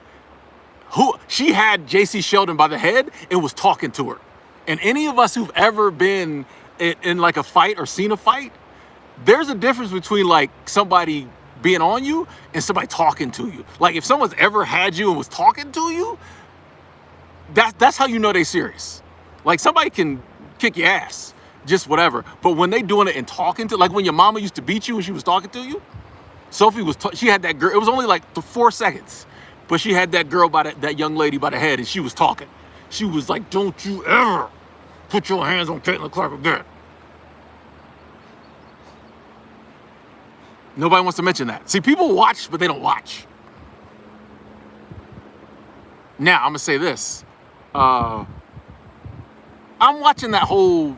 she had JC Sheldon by the head and was talking to her. And any of us who've ever been in like a fight or seen a fight, there's a difference between like somebody being on you and somebody talking to you. Like if someone's ever had you and was talking to you, that's how you know they serious. Like somebody can kick your ass, just whatever. But when they doing it and talking to, like when your mama used to beat you when she was talking to you, Sophie she had that girl. It was only like 4 seconds, but she had that girl by that young lady by the head, and she was talking. She was like, "Don't you ever put your hands on Caitlin Clark again." Nobody wants to mention that. See, people watch, but they don't watch. Now, I'm gonna say this. I'm watching that whole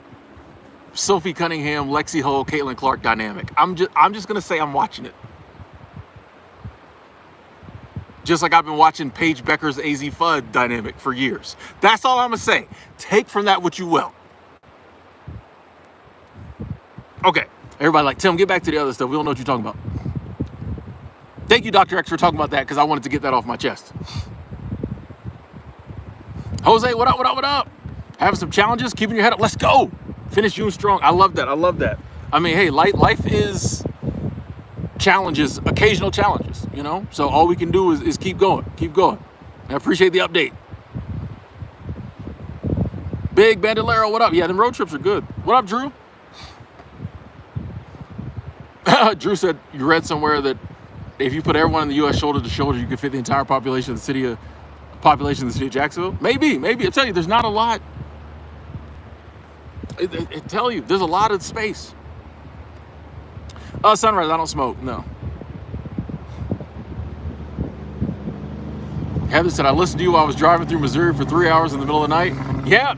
Sophie Cunningham, Lexi Hull, Caitlin Clark dynamic. I'm just gonna say I'm watching it. Just like I've been watching Paige Becker's AZ Fudd dynamic for years. That's all I'm gonna say. Take from that what you will. Okay, everybody like, Tim, get back to the other stuff. We don't know what you're talking about. Thank you, Dr. X, for talking about that because I wanted to get that off my chest. Jose, what up, what up, what up? Having some challenges, keeping your head up. Let's go. Finish June strong. I love that. I love that. I mean, hey, life is challenges, occasional challenges, you know? So all we can do is keep going, keep going. I appreciate the update. Big Bandolero, what up? Yeah, them road trips are good. What up, Drew? Drew said you read somewhere that if you put everyone in the U.S. shoulder to shoulder, you could fit the entire population of the city of Jacksonville. Maybe. I tell you, there's not a lot. I tell you, there's a lot of space. Sunrise, I don't smoke, no. Heather said, I listened to you while I was driving through Missouri for 3 hours in the middle of the night. Yeah,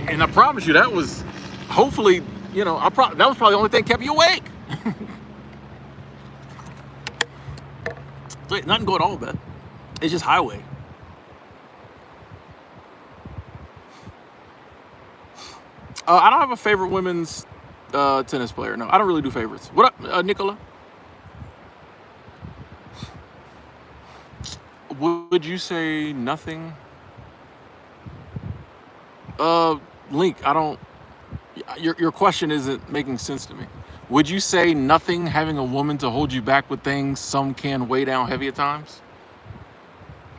and I promise you that was, hopefully, you know, that was probably the only thing that kept you awake. Nothing going on with that. It's just highway. I don't have a favorite women's tennis player. No, I don't really do favorites. What up, Nicola? Would you say nothing? Link, I don't. Your question isn't making sense to me. Would you say nothing having a woman to hold you back with things some can weigh down heavy at times?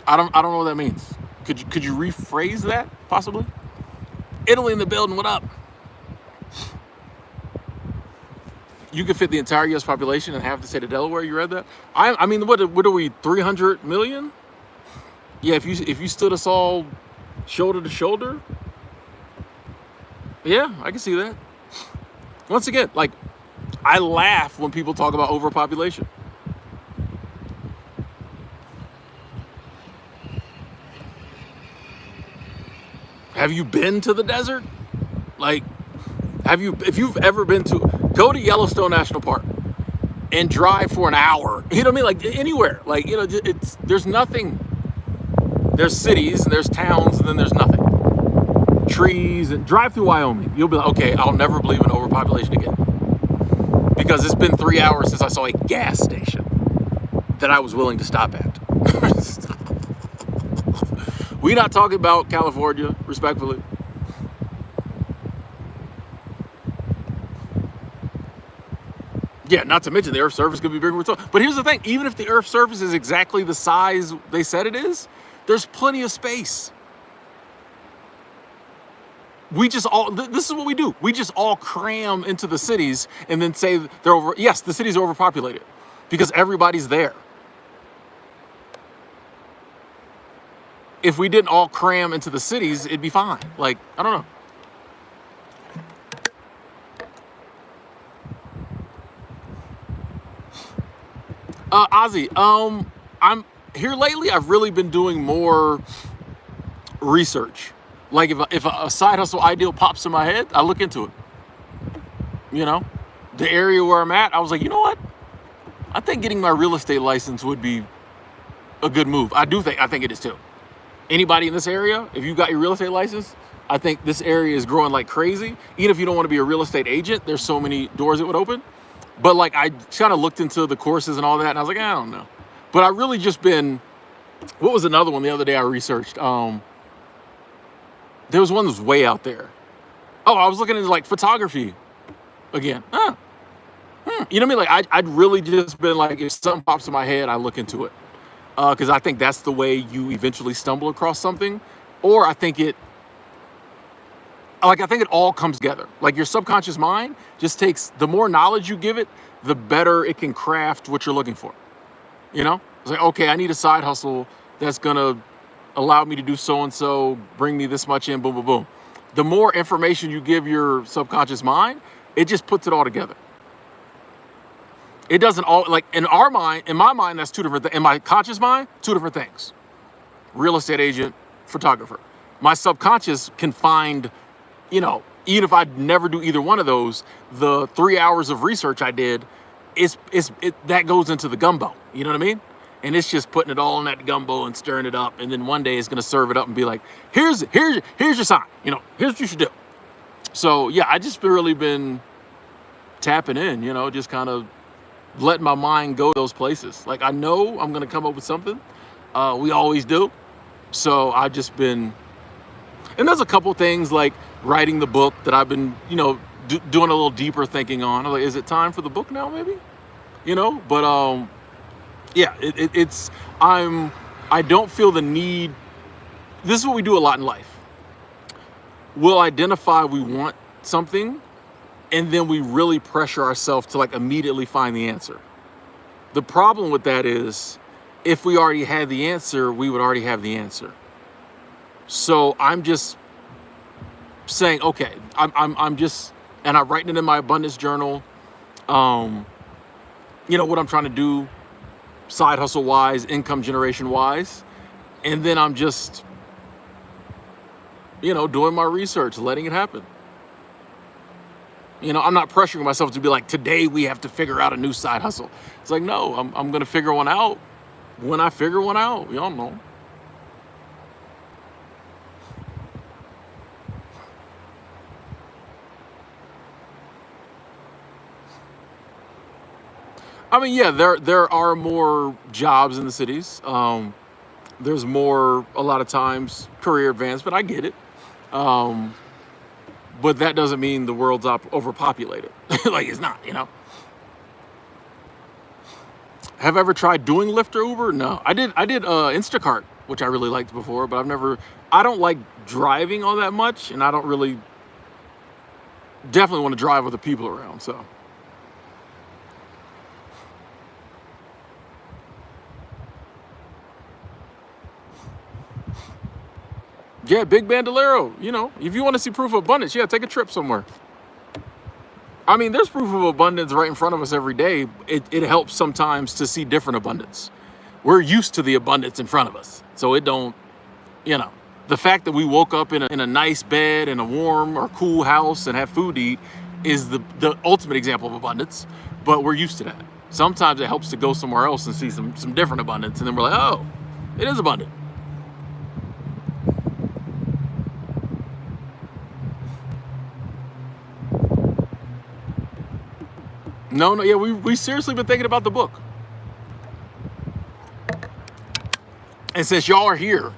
I don't know what that means. Could you rephrase that possibly? Italy in the building, what up? You could fit the entire U.S. population and half the state of Delaware. You read that? I mean, what are we? 300 million? Yeah, if you stood us all shoulder to shoulder, yeah, I can see that. Once again, like, I laugh when people talk about overpopulation. Have you been to the desert? Like, if you've ever been go to Yellowstone National Park and drive for an hour. You know what I mean? Like anywhere. Like, you know, there's nothing. There's cities and there's towns and then there's nothing. Trees, and drive through Wyoming. You'll be like, okay, I'll never believe in overpopulation again. Because it's been 3 hours since I saw a gas station that I was willing to stop at. We're not talking about California, respectfully. Yeah, not to mention the Earth's surface could be bigger. But here's the thing, even if the Earth's surface is exactly the size they said it is, there's plenty of space. We just all, this is what we do. We just all cram into the cities and then say they're over. Yes, the cities are overpopulated because everybody's there. If we didn't all cram into the cities, it'd be fine. Like, I don't know. Ozzy, I'm here lately. I've really been doing more research. Like if a side hustle ideal pops in my head, I look into it. You know, the area where I'm at, I was like, you know what? I think getting my real estate license would be a good move. I think it is too. Anybody in this area, if you got your real estate license, I think this area is growing like crazy. Even if you don't want to be a real estate agent, there's so many doors it would open. But like I kind of looked into the courses and all that, and I was like, I don't know. But I really just been. What was another one the other day I researched? There was one that was way out there. Oh, I was looking into like photography again. You know what I mean? Like I'd really just been like, if something pops in my head, I look into it. Because I think that's the way you eventually stumble across something. Or I think it all comes together. Like your subconscious mind just takes, the more knowledge you give it, the better it can craft what you're looking for. You know? It's like, okay, I need a side hustle that's gonna allow me to do so and so, bring me this much in, boom, boom, boom. The more information you give your subconscious mind, it just puts it all together. It doesn't all, like in our mind, in my mind, that's two different things. In my conscious mind, two different things. Real estate agent, photographer. My subconscious can find, you know, even if I never do either one of those, the 3 hours of research I did, that goes into the gumbo. You know what I mean? And it's just putting it all in that gumbo and stirring it up. And then one day it's gonna serve it up and be like, here's your sign. You know, here's what you should do. So yeah, I just really been tapping in, you know, just kind of letting my mind go to those places. Like I know I'm gonna come up with something. We always do. So I've just been, and there's a couple things like writing the book that I've been, you know, doing a little deeper thinking on. I'm like, is it time for the book now? Maybe, you know. But yeah, I don't feel the need. This is what we do a lot in life. We'll identify we want something, and then we really pressure ourselves to like immediately find the answer. The problem with that is, if we already had the answer, we would already have the answer. So I'm just saying, okay, I'm just, and I'm writing it in my abundance journal. You know what I'm trying to do, side hustle wise, income generation wise, and then I'm just, you know, doing my research, letting it happen. You know, I'm not pressuring myself to be like, today we have to figure out a new side hustle. It's like, no, I'm going to figure one out when I figure one out. Y'all know. I mean, yeah, there are more jobs in the cities. There's more, a lot of times, career advancement. I get it. But that doesn't mean the world's overpopulated. Like it's not, you know. Have I ever tried doing Lyft or Uber? No, I did Instacart, which I really liked before, but I don't like driving all that much, and I don't really definitely want to drive other people around. So yeah, Big Bandolero, you know, if you want to see proof of abundance, yeah, take a trip somewhere. I mean, there's proof of abundance right in front of us every day. It helps sometimes to see different abundance. We're used to the abundance in front of us. So it don't, you know, the fact that we woke up in a nice bed in a warm or cool house and have food to eat is the ultimate example of abundance, but we're used to that. Sometimes it helps to go somewhere else and see some different abundance, and then we're like, oh, it is abundant. No, yeah, we seriously been thinking about the book. And since y'all are here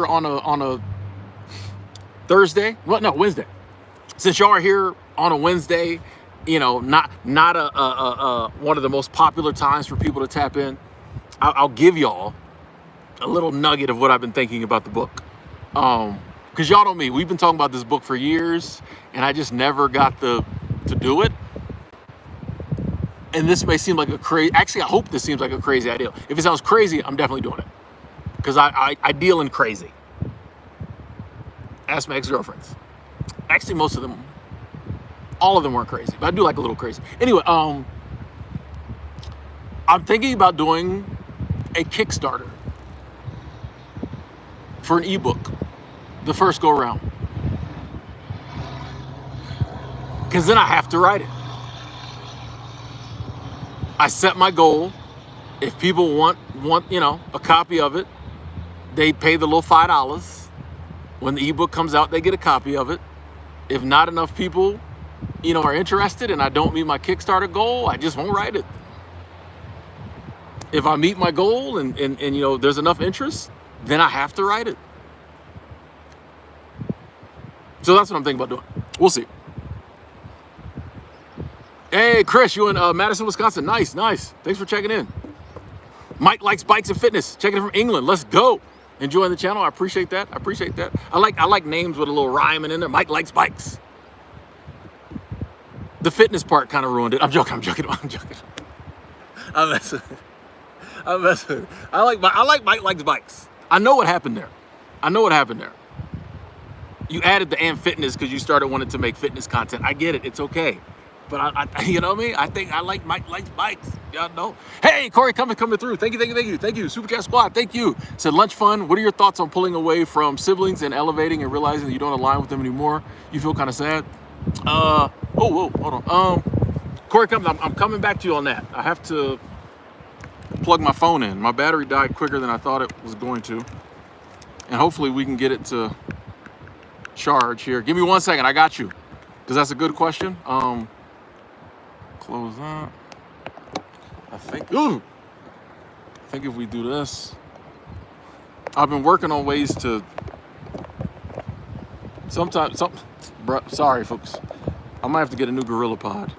on a Thursday, well, no, Wednesday. Since y'all are here on a Wednesday, you know, not a one of the most popular times for people to tap in, I'll give y'all a little nugget of what I've been thinking about the book. Because y'all know me, we've been talking about this book for years, and I just never got to do it. And this may seem like actually, I hope this seems like a crazy idea. If it sounds crazy, I'm definitely doing it. Because I deal in crazy. Ask my ex-girlfriends. Actually, most of them, all of them weren't crazy, but I do like a little crazy. Anyway, I I'm thinking about doing a Kickstarter for an ebook the first go around, because then I have to write it. I set my goal. If people want a copy of it, they pay the little $5. When the ebook comes out, they get a copy of it. If not enough people, are interested and I don't meet my Kickstarter goal, I just won't write it. If I meet my goal and there's enough interest, then I have to write it. So that's what I'm thinking about doing. We'll see. Hey, Chris, you in Madison, Wisconsin. Nice. Thanks for checking in. Mike likes bikes and fitness. Checking in from England. Let's go. Enjoying the channel. I appreciate that. I like names with a little rhyming in there. Mike likes bikes. The fitness part kind of ruined it. I'm joking. I'm messing. I like Mike likes bikes. I know what happened there. You added the and fitness because you started wanting to make fitness content. I get it. It's okay. But I you know what I mean? I think I like Mike likes bikes. Y'all know. Hey, Corey, coming through. Thank you. Super Chat Squad, thank you. Said lunch fun. What are your thoughts on pulling away from siblings and elevating and realizing that you don't align with them anymore? You feel kind of sad. Hold on. Corey, I'm coming back to you on that. I have to plug my phone in. My battery died quicker than I thought it was going to, and hopefully we can get it to charge here. Give me 1 second. I got you, because that's a good question. Close that. I think if we do this, I've been working on ways to sorry folks, I might have to get a new Gorilla Pod.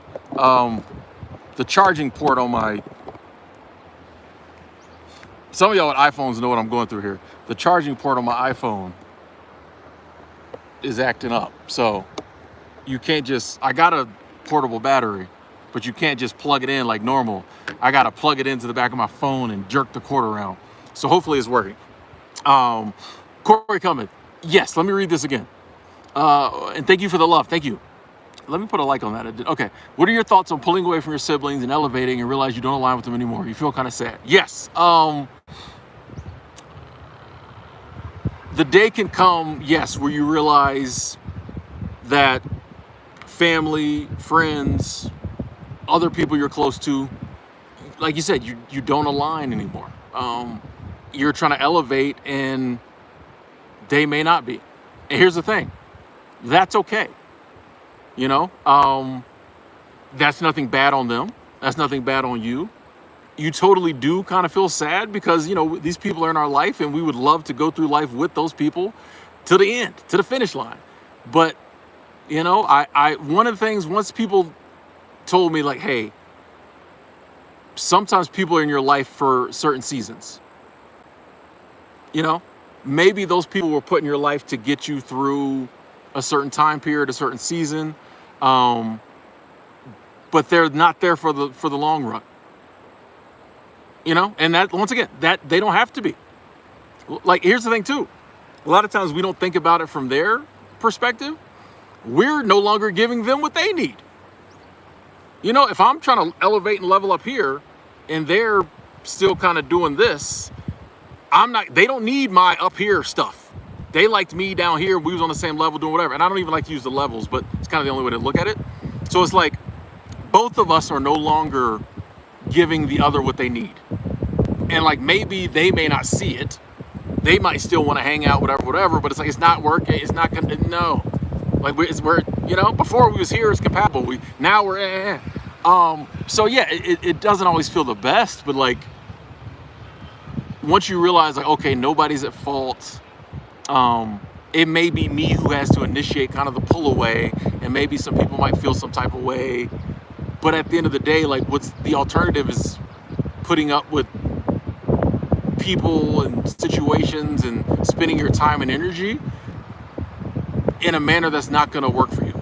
The charging port on my, some of y'all with iPhones know what I'm going through here. The charging port on my iPhone is acting up. So you can't just, I got a portable battery, but you can't just plug it in like normal. I got to plug it into the back of my phone and jerk the cord around. So hopefully it's working. Corey Cummins. Yes, let me read this again. And thank you for the love. Thank you. Let me put a like on that. Okay. What are your thoughts on pulling away from your siblings and elevating and realize you don't align with them anymore? You feel kind of sad. Yes. The day can come, yes, where you realize that family, friends, other people you're close to, like you said, you don't align anymore. You're trying to elevate and they may not be. And here's the thing, that's okay. That's nothing bad on them. That's nothing bad on you. You totally do kind of feel sad because, these people are in our life and we would love to go through life with those people to the end, to the finish line. But, one of the things, once people told me like, hey, sometimes people are in your life for certain seasons. Maybe those people were put in your life to get you through a certain time period, a certain season. But they're not there for the long run. And that, once again, that they don't have to be. Like, here's the thing too. A lot of times we don't think about it from their perspective. We're no longer giving them what they need. If I'm trying to elevate and level up here and they're still kind of doing this, they don't need my up here stuff. They liked me down here. We was on the same level doing whatever. And I don't even like to use the levels, but it's kind of the only way to look at it. So it's like both of us are no longer giving the other what they need. And like, maybe they may not see it. They might still want to hang out, whatever, but it's like, it's not working. It's not gonna, no. Like we're before we was here, it's compatible. Now we're, so yeah, it doesn't always feel the best, but like, once you realize like, okay, nobody's at fault. It may be me who has to initiate kind of the pull away, and maybe some people might feel some type of way. But at the end of the day, like, what's the alternative is putting up with people and situations and spending your time and energy in a manner that's not going to work for you.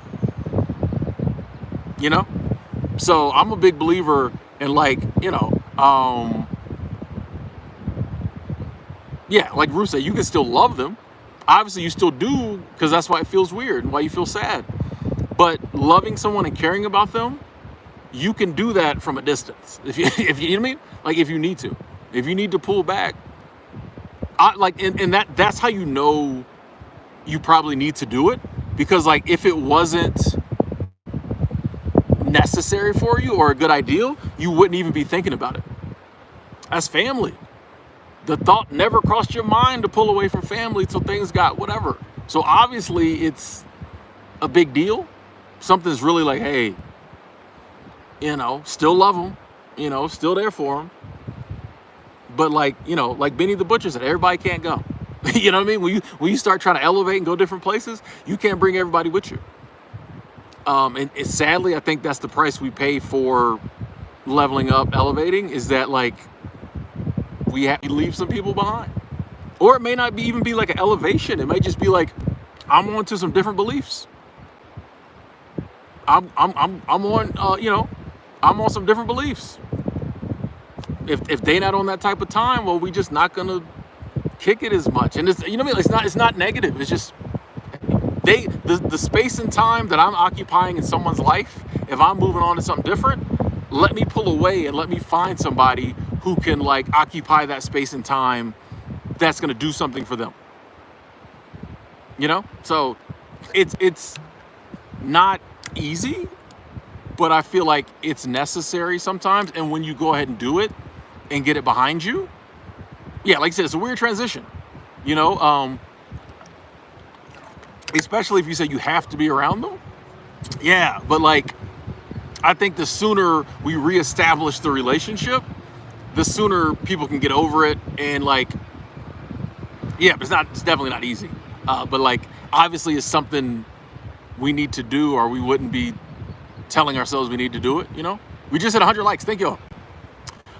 So I'm a big believer in like, yeah, like Bruce said, you can still love them. Obviously you still do, because that's why it feels weird and why you feel sad. But loving someone and caring about them you can do that from a distance. If you know what I mean? Like if you need to. If you need to pull back, and that's how you know you probably need to do it. Because like if it wasn't necessary for you or a good idea, you wouldn't even be thinking about it. That's family. The thought never crossed your mind to pull away from family till things got whatever. So obviously it's a big deal. Something's really like, hey, still love them, still there for them. But like, like Benny the Butcher said, everybody can't go. You know what I mean? When you start trying to elevate and go different places, you can't bring everybody with you. And sadly, I think that's the price we pay for leveling up, elevating, is that like we have to leave some people behind. Or it may not even be like an elevation. It might just be like, I'm on to some different beliefs. I'm on, I'm on some different beliefs. If they not on that type of time, well, we just not gonna kick it as much. And it's, what I mean? It's not negative. It's just the space and time that I'm occupying in someone's life. If I'm moving on to something different, let me pull away and let me find somebody who can like occupy that space and time. That's gonna do something for them. So it's not easy, but I feel like it's necessary sometimes. And when you go ahead and do it and get it behind you, yeah, like I said, it's a weird transition, especially if you say you have to be around them. Yeah, but like, I think the sooner we reestablish the relationship, the sooner people can get over it. And like, yeah, but it's definitely not easy. But like, obviously it's something we need to do, or we wouldn't be telling ourselves we need to do it. We just hit 100 likes. Thank you.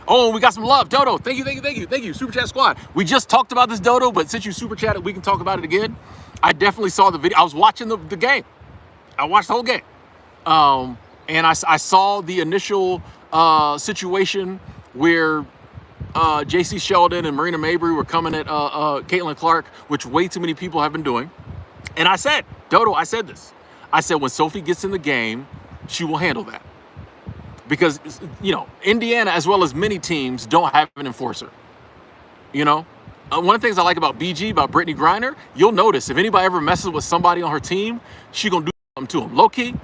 Oh, we got some love. Dodo, thank you. Super Chat Squad. We just talked about this, Dodo, but since you super chatted, we can talk about it again. I definitely saw the video. I was watching the game. I watched the whole game. And I saw the initial situation where J.C. Sheldon and Marina Mabry were coming at Caitlin Clark, which way too many people have been doing. And I said, Dodo, I said this. I said, when Sophie gets in the game, she will handle that. Because, Indiana, as well as many teams, don't have an enforcer. One of the things I like about BG, about Brittany Griner, you'll notice if anybody ever messes with somebody on her team, she gonna do something to them. Low key,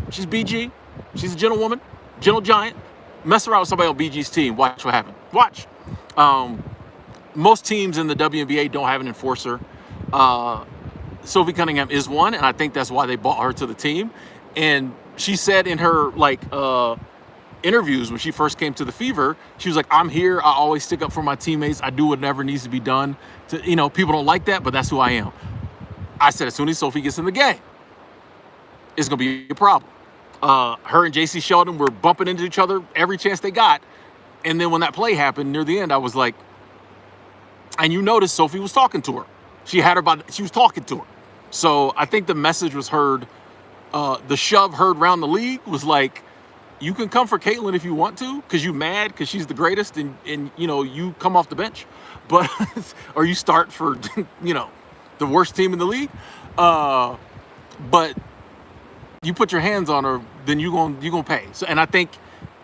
she's BG. She's a gentlewoman, gentle giant. Mess around with somebody on BG's team. Watch what happens. Watch. Most teams in the WNBA don't have an enforcer. Sophie Cunningham is one, and I think that's why they bought her to the team. And she said in her interviews when she first came to the Fever, she was like, I'm here. I always stick up for my teammates. I do whatever needs to be done. People don't like that, but that's who I am. I said, as soon as Sophie gets in the game, it's going to be a problem. Her and J.C. Sheldon were bumping into each other every chance they got. And then when that play happened near the end, I was like, and you noticed Sophie was talking to her. She was talking to her. So I think the message was heard. The shove heard around the league was like, you can come for Caitlin if you want to, because you mad because she's the greatest, and you come off the bench, but or you start for the worst team in the league. But you put your hands on her, then you gonna pay. So, and I think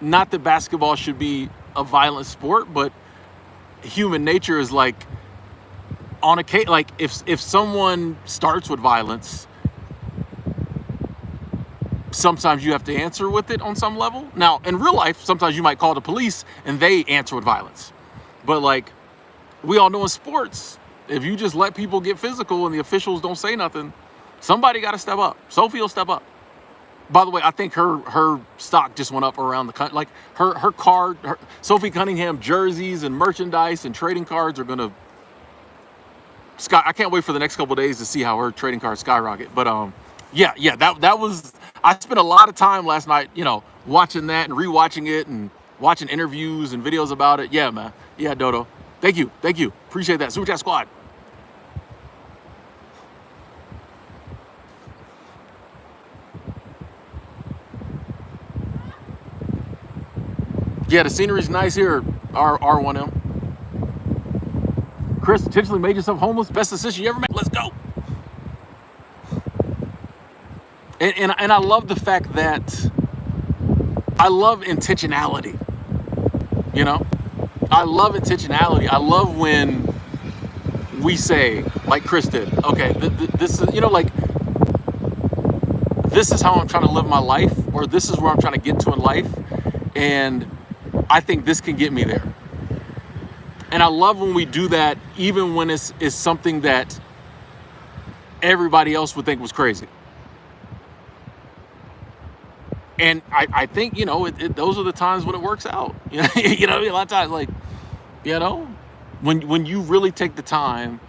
not that basketball should be a violent sport, but human nature is like on a case. Like if someone starts with violence, sometimes you have to answer with it on some level. Now, in real life, sometimes you might call the police and they answer with violence. But like we all know in sports, if you just let people get physical and the officials don't say nothing, somebody got to step up. Sophie will step up. By the way, I think her stock just went up around the country. Like her card, Sophie Cunningham jerseys and merchandise and trading cards are gonna I can't wait for the next couple of days to see how her trading cards skyrocket. But yeah, that was. I spent a lot of time last night, watching that and rewatching it and watching interviews and videos about it. Yeah, man. Yeah, Dodo. Thank you. Appreciate that. Super Chat Squad. Yeah, the scenery's nice here, R1M. Chris, intentionally made yourself homeless. Best decision you ever made. Let's go. And I love the fact that I love intentionality. You know, I love intentionality. I love when we say, like Chris did, okay, this is, like, this is how I'm trying to live my life, or this is where I'm trying to get to in life, and I think this can get me there. And I love when we do that, even when it's something that everybody else would think was crazy. And I think, those are the times when it works out. You know what I mean? A lot of times, like, when you really take the time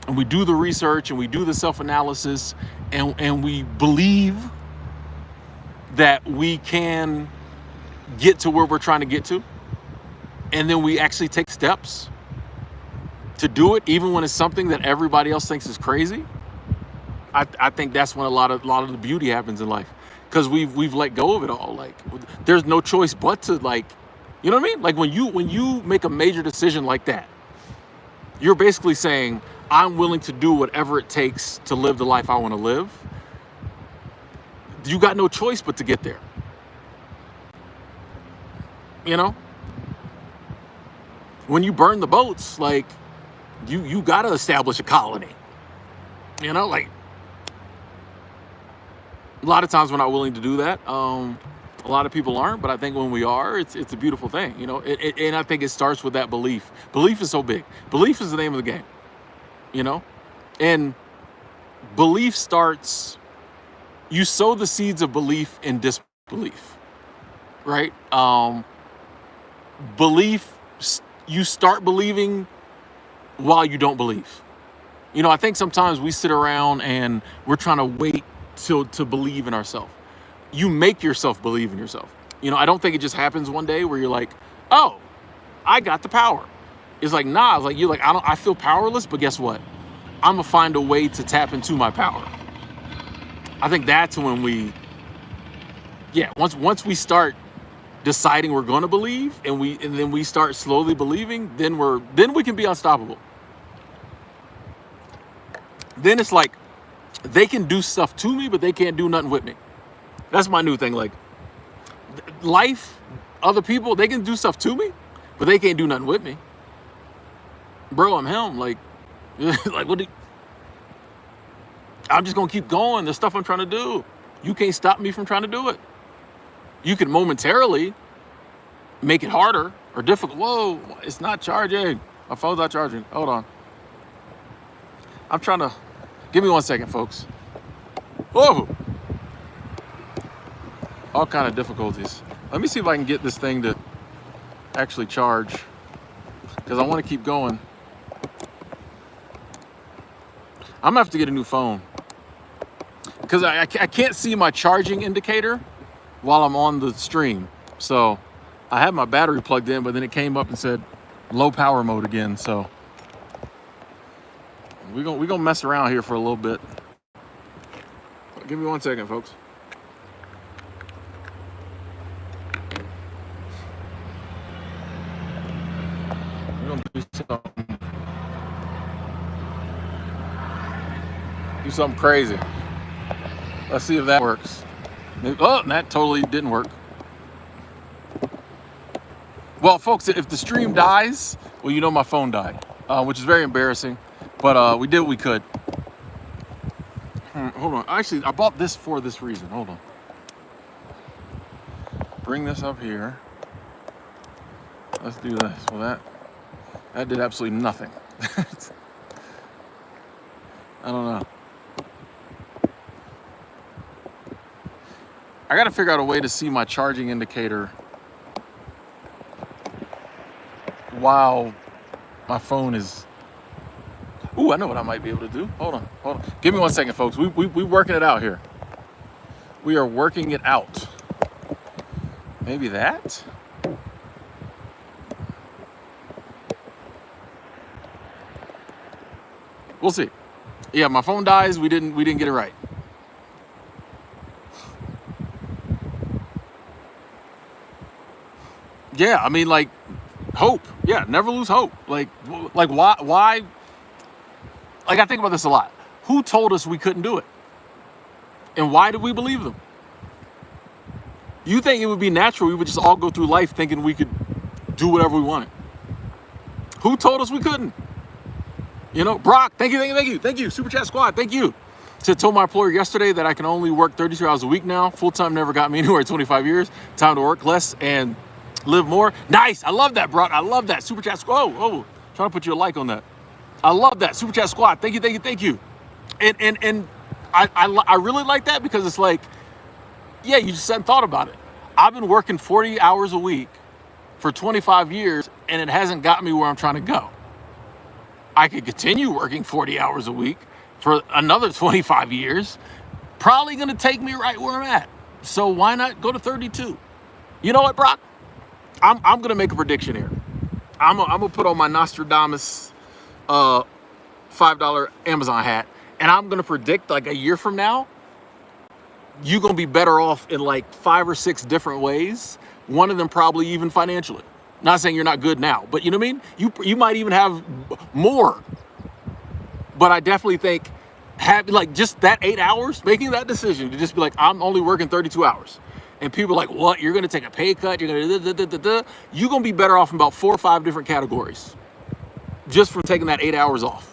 and we do the research and we do the self-analysis and we believe that we can get to where we're trying to get to, and then we actually take steps to do it, even when it's something that everybody else thinks is crazy, I think that's when a lot of the beauty happens in life, because we've let go of it all. Like, there's no choice but to, like, you know what I mean? Like, when you make a major decision like that, you're basically saying, I'm willing to do whatever it takes to live the life I want to live. You got no choice but to get there. When you burn the boats, like, you got to establish a colony. Like, a lot of times we're not willing to do that. A lot of people aren't, but I think when we are, it's a beautiful thing. And I think it starts with that belief. Belief is so big. Belief is the name of the game. And belief starts, you sow the seeds of belief in disbelief, right? Belief, you start believing while you don't believe. I think sometimes we sit around and we're trying to wait to believe in ourselves. You make yourself believe in yourself. I don't think it just happens one day where you're like, oh, I got the power. It's like, nah, it's like, you're like, I feel powerless, but guess what? I'm gonna find a way to tap into my power. I think that's when once we start deciding we're gonna believe, and then we start slowly believing, then we can be unstoppable. Then it's like, they can do stuff to me, but they can't do nothing with me. That's my new thing. Like, life, other people, they can do stuff to me, but they can't do nothing with me. Bro, I'm him. Like, like, I'm just gonna keep going. There's stuff I'm trying to do. You can't stop me from trying to do it. You can momentarily make it harder or difficult. Whoa, it's not charging. My phone's not charging. Hold on. I'm trying to, give me 1 second, folks. Whoa. All kind of difficulties. Let me see if I can get this thing to actually charge, because I want to keep going. I'm gonna have to get a new phone, because I can't see my charging indicator while I'm on the stream. So I had my battery plugged in, but then it came up and said low power mode again. So we're gonna mess around here for a little bit. Give me 1 second, folks. We're gonna do something crazy. Let's see if that works. Oh, that totally didn't work. Well, folks, if the stream dies, well, my phone died, which is very embarrassing, but we did what we could. Hold on. Actually, I bought this for this reason. Hold on. Bring this up here. Let's do this. Well, that did absolutely nothing. I don't know. I got to figure out a way to see my charging indicator while my phone is... Ooh, I know what I might be able to do. Hold on. Give me 1 second, folks. We working it out here. We are working it out. Maybe that? We'll see. Yeah, my phone dies. We didn't get it right. Yeah, I mean, like, hope. Yeah, never lose hope. Like why? Like, I think about this a lot. Who told us we couldn't do it? And why did we believe them? You think it would be natural we would just all go through life thinking we could do whatever we wanted? Who told us we couldn't? You know, Brock, thank you. Super Chat Squad, thank you. So I told my employer yesterday that I can only work 32 hours a week now. Full-time never got me anywhere in 25 years. Time to work less and live more. Nice, I love that, Brock. I love that. Super Chat Squad, trying to put you a like on that. I love that. Super Chat Squad, thank you. And I really like that because it's like, yeah, you just hadn't thought about it. I've been working 40 hours a week for 25 years and it hasn't got me where I'm trying to go. I could continue working 40 hours a week for another 25 years. Probably gonna take me right where I'm at. So why not go to 32? You know what, Brock? I'm gonna make a prediction here. I'm gonna put on my Nostradamus $5 Amazon hat, and I'm gonna predict like a year from now, you're gonna be better off in like 5 or 6 different ways. One of them probably even financially. Not saying you're not good now, but you know what I mean? You might even have more. But I definitely think having like just that 8 hours, making that decision to just be like, I'm only working 32 hours. And people are like, what? You're gonna take a pay cut, you're gonna you're gonna be better off in about 4 or 5 different categories just from taking that 8 hours off.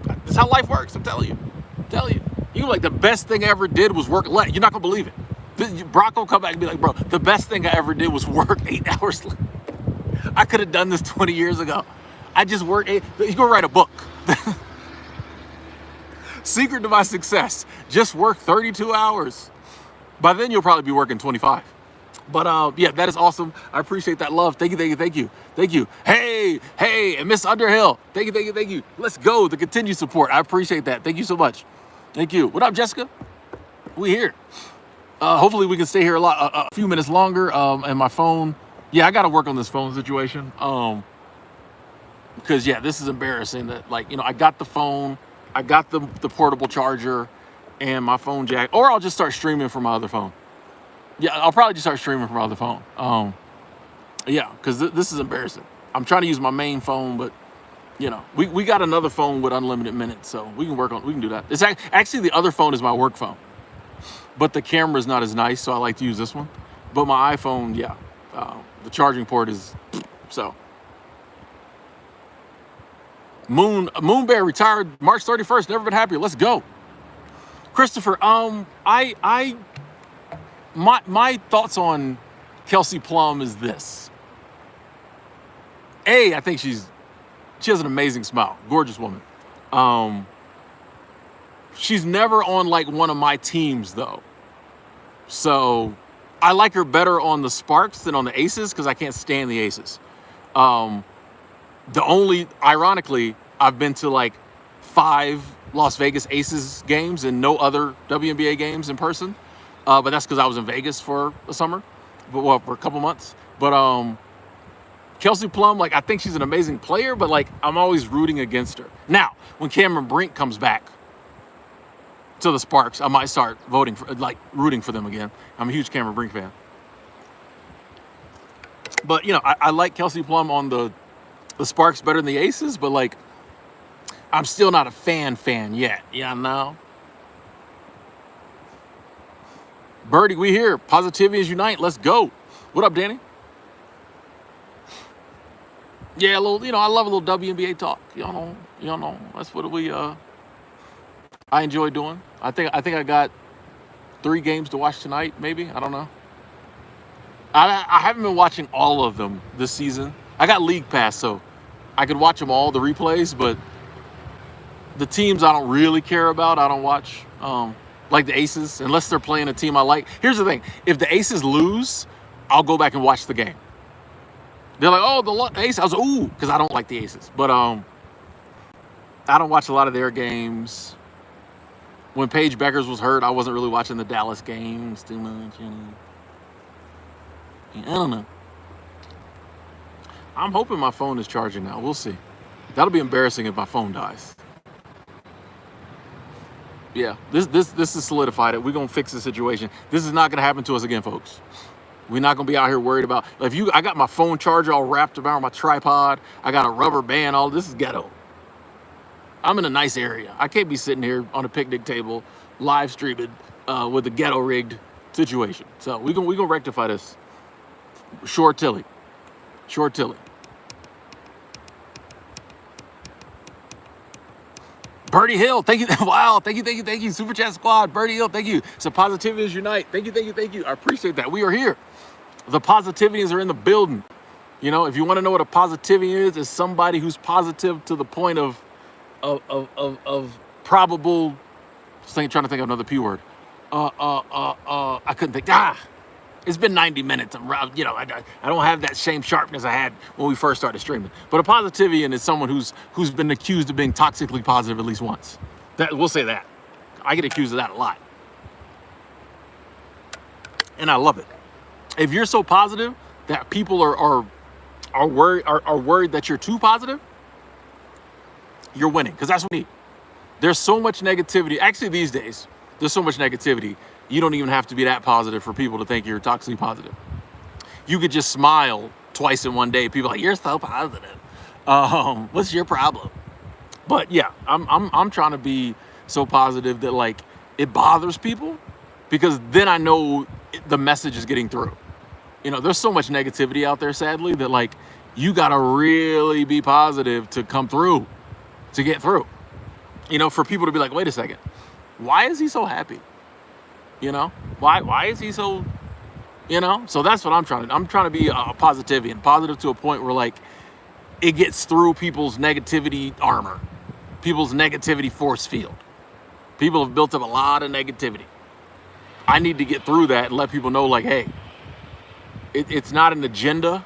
That's how life works, I'm telling you. You like the best thing I ever did was work less. You're not gonna believe it. Brock will come back and be like, bro, the best thing I ever did was work 8 hours. I could have done this 20 years ago. I just worked 8. You're gonna write a book. Secret to my success, just work 32 hours. By then you'll probably be working 25. But yeah, that is awesome. I appreciate that love. Thank you. Hey, and Miss Underhill, thank you. Let's go, the continued support. I appreciate that. Thank you so much. Thank you. What up, Jessica? We here. Hopefully we can stay here a few minutes longer. And my phone, yeah, I got to work on this phone situation. Because yeah, this is embarrassing that, like, you know, I got the phone, I got the portable charger and my phone jack, or I'll just start streaming from my other phone. Yeah, I'll probably just start streaming from my other phone. Yeah, because this is embarrassing. I'm trying to use my main phone, but you know, we got another phone with unlimited minutes, so we can do that. It's actually the other phone is my work phone, but the camera is not as nice, so I like to use this one. But my iPhone, yeah, the charging port is so. Moon Bear retired March 31st. Never been happier. Let's go, Christopher. My thoughts on Kelsey Plum is this. I think she has an amazing smile, gorgeous woman. She's never on like one of my teams though, so I like her better on the Sparks than on the Aces because I can't stand the Aces. Ironically, I've been to like 5 Las Vegas Aces games and no other WNBA games in person. But that's because I was in Vegas for the summer, for a couple months. But Kelsey Plum, like, I think she's an amazing player, but like, I'm always rooting against her. Now, when Cameron Brink comes back to the Sparks, I might start rooting for them again. I'm a huge Cameron Brink fan. But you know, I like Kelsey Plum on the Sparks better than the Aces, but like, I'm still not a fan yet. Yeah, no. Birdie, we here. Positivity is unite. Let's go. What up, Danny? Yeah, a little. You know, I love a little WNBA talk. Y'all know. That's what I enjoy doing. I think I got 3 games to watch tonight. Maybe, I don't know. I haven't been watching all of them this season. I got League Pass, so I could watch them all, the replays. But the teams I don't really care about, I don't watch. Like the Aces, unless they're playing a team I like. Here's the thing. If the Aces lose, I'll go back and watch the game. They're like, oh, the Aces. I was like, ooh, because I don't like the Aces. But I don't watch a lot of their games. When Paige Beckers was hurt, I wasn't really watching the Dallas games too much. You know. I don't know. I'm hoping my phone is charging now. We'll see. That'll be embarrassing if my phone dies. Yeah, this is solidified it. We're gonna fix the situation. This is not gonna happen to us again, folks. We're not gonna be out here worried about I got my phone charger all wrapped around my tripod. I got a rubber band. All this is ghetto. I'm in a nice area. I can't be sitting here on a picnic table, live streaming with the ghetto rigged situation. So we gonna rectify this. Short Tilly. Short Tilly. Birdie Hill, thank you. Wow, thank you. Super Chat Squad, Birdie Hill, thank you. So positivity is unite. Thank you. I appreciate that. We are here. The positivities are in the building. You know, if you want to know what a positivity is somebody who's positive to the point of probable. Trying to think of another P word. I couldn't think. It's been 90 minutes. I don't have that same sharpness I had when we first started streaming. But a positivity is someone who's been accused of being toxically positive at least once. That we'll say that. I get accused of that a lot, and I love it. If you're so positive that people are worried that you're too positive, you're winning, because that's what we need. There's so much negativity. Actually, these days, there's so much negativity. You don't even have to be that positive for people to think you're toxically positive. You could just smile twice in one day. People are like, you're so positive. What's your problem? But yeah, I'm trying to be so positive that like it bothers people, because then I know the message is getting through. You know, there's so much negativity out there, sadly, that like you gotta really be positive to come through, to get through. You know, for people to be like, wait a second, why is he so happy? You know, why is he so, you know? So that's what I'm trying to do. I'm trying to be a positivity and positive to a point where like it gets through people's negativity armor, people's negativity force field. People have built up a lot of negativity. I need to get through that and let people know like, hey, it's not an agenda,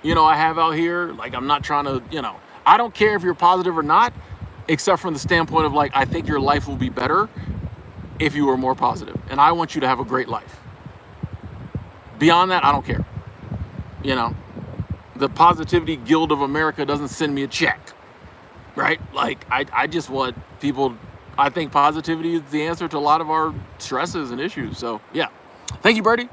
you know, I have out here. Like, I'm not trying to, you know, I don't care if you're positive or not, except from the standpoint of like, I think your life will be better if you were more positive. And I want you to have a great life. Beyond that, I don't care. You know, the Positivity Guild of America doesn't send me a check, right? Like, I just want people, I think positivity is the answer to a lot of our stresses and issues. So yeah, thank you, Birdie.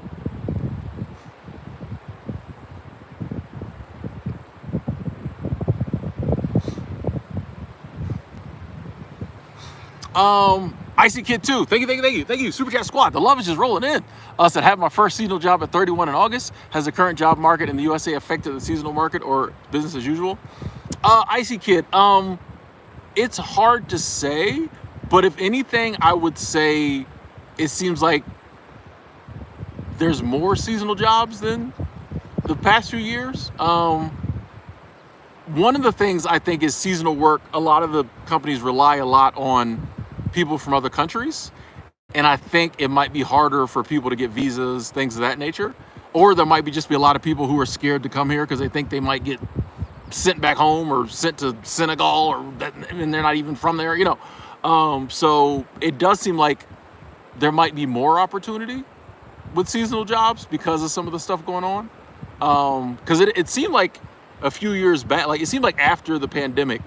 Icy Kid 2, thank you. Super Chat Squad, the love is just rolling in. Said, have my first seasonal job at 31 in August. Has the current job market in the USA affected the seasonal market or business as usual? Icy Kid, it's hard to say, but if anything, I would say it seems like there's more seasonal jobs than the past few years. One of the things I think is seasonal work. A lot of the companies rely a lot on people from other countries, and I think it might be harder for people to get visas, things of that nature, or there might be a lot of people who are scared to come here because they think they might get sent back home or sent to Senegal, and they're not even from there, you know. So it does seem like there might be more opportunity with seasonal jobs because of some of the stuff going on. Because it seemed like a few years back, like it seemed like after the pandemic,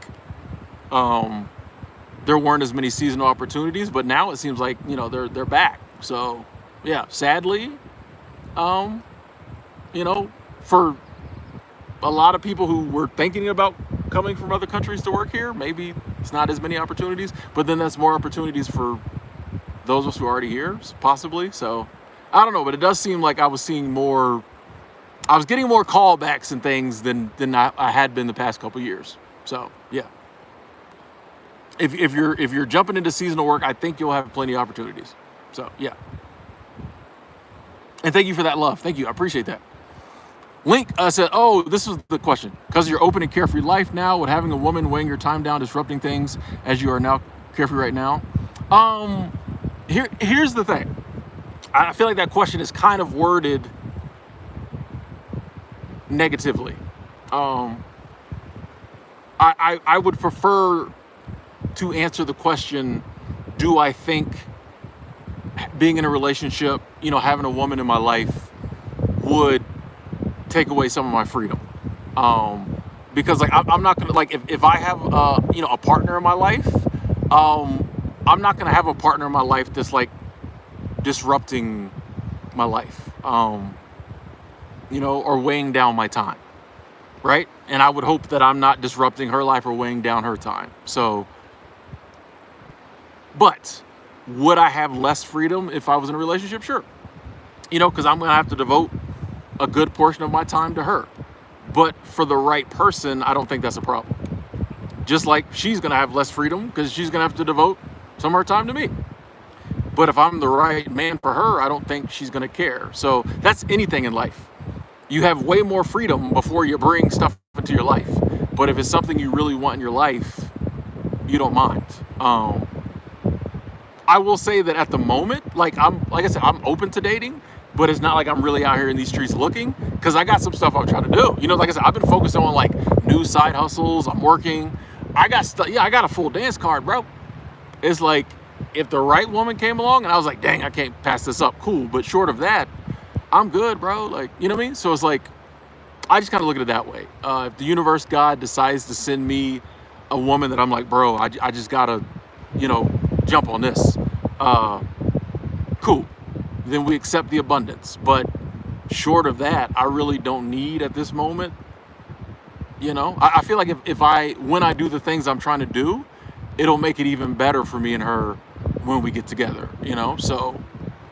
there weren't as many seasonal opportunities, but now it seems like, you know, they're back. So yeah, sadly, you know, for a lot of people who were thinking about coming from other countries to work here, maybe it's not as many opportunities, but then that's more opportunities for those of us who are already here, possibly. So I don't know, but it does seem like I was getting more callbacks and things than I had been the past couple years. So yeah. If you're jumping into seasonal work, I think you'll have plenty of opportunities. So yeah. And thank you for that love. Thank you. I appreciate that. Link said, oh, this was the question. Because of your open and carefree life now, would having a woman weighing your time down, disrupting things as you are now carefree right now? Here's the thing. I feel like that question is kind of worded negatively. I would prefer to answer the question, do I think being in a relationship, you know, having a woman in my life would take away some of my freedom? Because like I'm not gonna, like, if I have you know, a partner in my life, I'm not gonna have a partner in my life that's like disrupting my life, you know, or weighing down my time, right? And I would hope that I'm not disrupting her life or weighing down her time. So, but would I have less freedom if I was in a relationship? Sure. because I'm gonna have to devote a good portion of my time to her. But for the right person, I don't think that's a problem. Just like she's gonna have less freedom because she's gonna have to devote some of her time to me. But if I'm the right man for her, I don't think she's gonna care. So that's anything in life. You have way more freedom before you bring stuff into your life. But if it's something you really want in your life, you don't mind. I will say that at the moment, like I said, I'm open to dating, but it's not like I'm really out here in these streets looking, because I got some stuff I'm trying to do. Like I said, I've been focused on like new side hustles. I'm working. I got stuff. Yeah, I got a full dance card, bro. It's like if the right woman came along and I was like, dang, I can't pass this up. Cool, but short of that, I'm good, bro. Like, you know what I mean? So it's like I just kind of look at it that way. If the universe, God, decides to send me a woman that I'm like, bro, I just gotta, jump on this. Cool. Then we accept the abundance. But short of that, I really don't need at this moment. I feel like when I do the things I'm trying to do, it'll make it even better for me and her when we get together. So,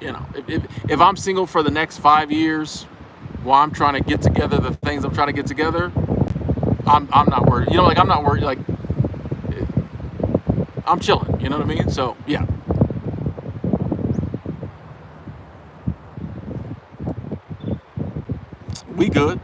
if I'm single for the next 5 years while I'm trying to get together the things I'm trying to get together, I'm not worried. I'm not worried. Like, I'm chilling. You know what I mean? So yeah. We good.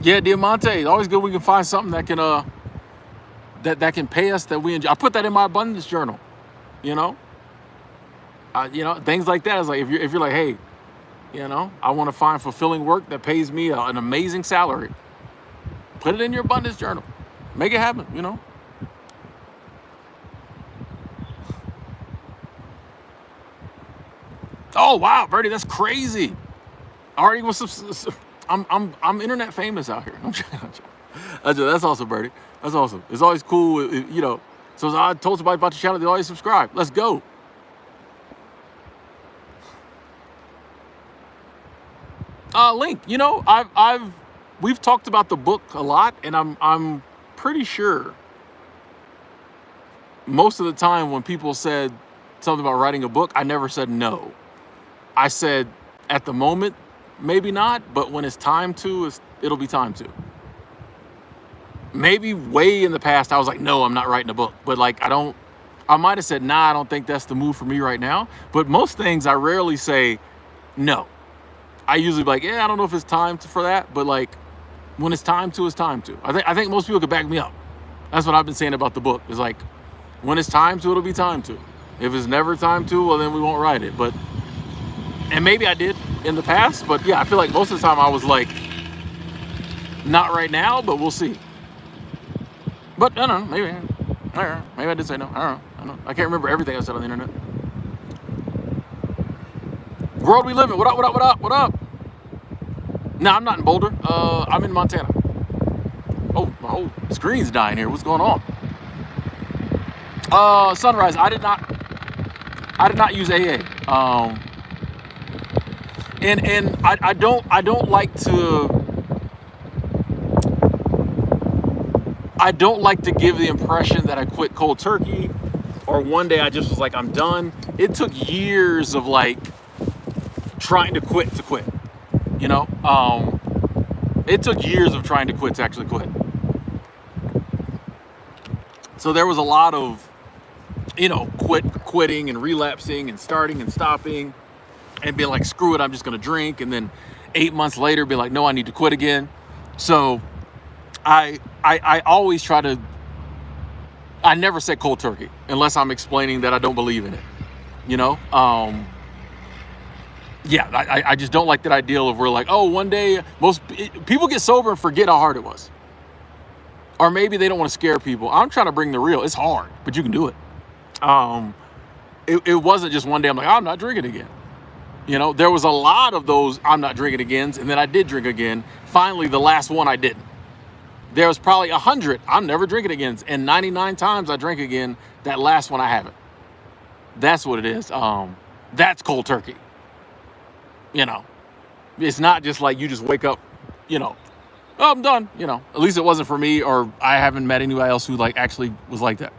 Yeah, Diamante. Always good we can find something that can that can pay us, that we enjoy. I put that in my abundance journal. You know, things like that. Is like if you're like, hey, I want to find fulfilling work that pays me an amazing salary. Put it in your abundance journal. Make it happen. Oh wow, Bertie, that's crazy. I already was. I'm internet famous out here. That's awesome, Bertie. That's awesome. It's always cool, So as I told somebody about the channel, they always subscribe. Let's go. Link. We've talked about the book a lot, and I'm pretty sure most of the time when people said something about writing a book, I never said no. I said at the moment, maybe not, but when it's time to, it'll be time to. Maybe way in the past, I was like, no, I'm not writing a book. But like, I might have said, nah, I don't think that's the move for me right now. But most things, I rarely say no. I usually be like, yeah, I don't know if it's time for that. But like, when it's time to, it's time to. I think most people could back me up. That's what I've been saying about the book. It's like, when it's time to, it'll be time to. If it's never time to, well, then we won't write it. And maybe I did in the past, but yeah, I feel like most of the time I was like, not right now, but we'll see. But I don't know, maybe I did say no. I don't know. I can't remember everything I said on the internet. World we live in. What up, what up, what up, what up? No, I'm not in Boulder. I'm in Montana. Oh, my whole screen's dying here. What's going on? Sunrise. I did not use AA. And I don't like to give the impression that I quit cold turkey, or one day I just was like, I'm done. It took years of like trying to quit. It took years of trying to quit to actually quit. So there was a lot of, quitting and relapsing and starting and stopping and being like, screw it, I'm just gonna drink. And then 8 months later, be like, no, I need to quit again. So I always try to, I never said cold turkey unless I'm explaining that I don't believe in it. I just don't like that ideal of where like, oh, one day people get sober and forget how hard it was. Or maybe they don't want to scare people. I'm trying to bring the real. It's hard, but you can do it. It wasn't just one day I'm like, I'm not drinking again. There was a lot of those I'm not drinking agains, and then I did drink again. Finally, the last one I didn't. There was probably 100 I'm never drinking again, and 99 times I drank again. That last one I haven't. That's what it is. That's cold turkey. You know, it's not just like you just wake up, you know, oh, I'm done. You know, at least it wasn't for me, or I haven't met anybody else who like actually was like that.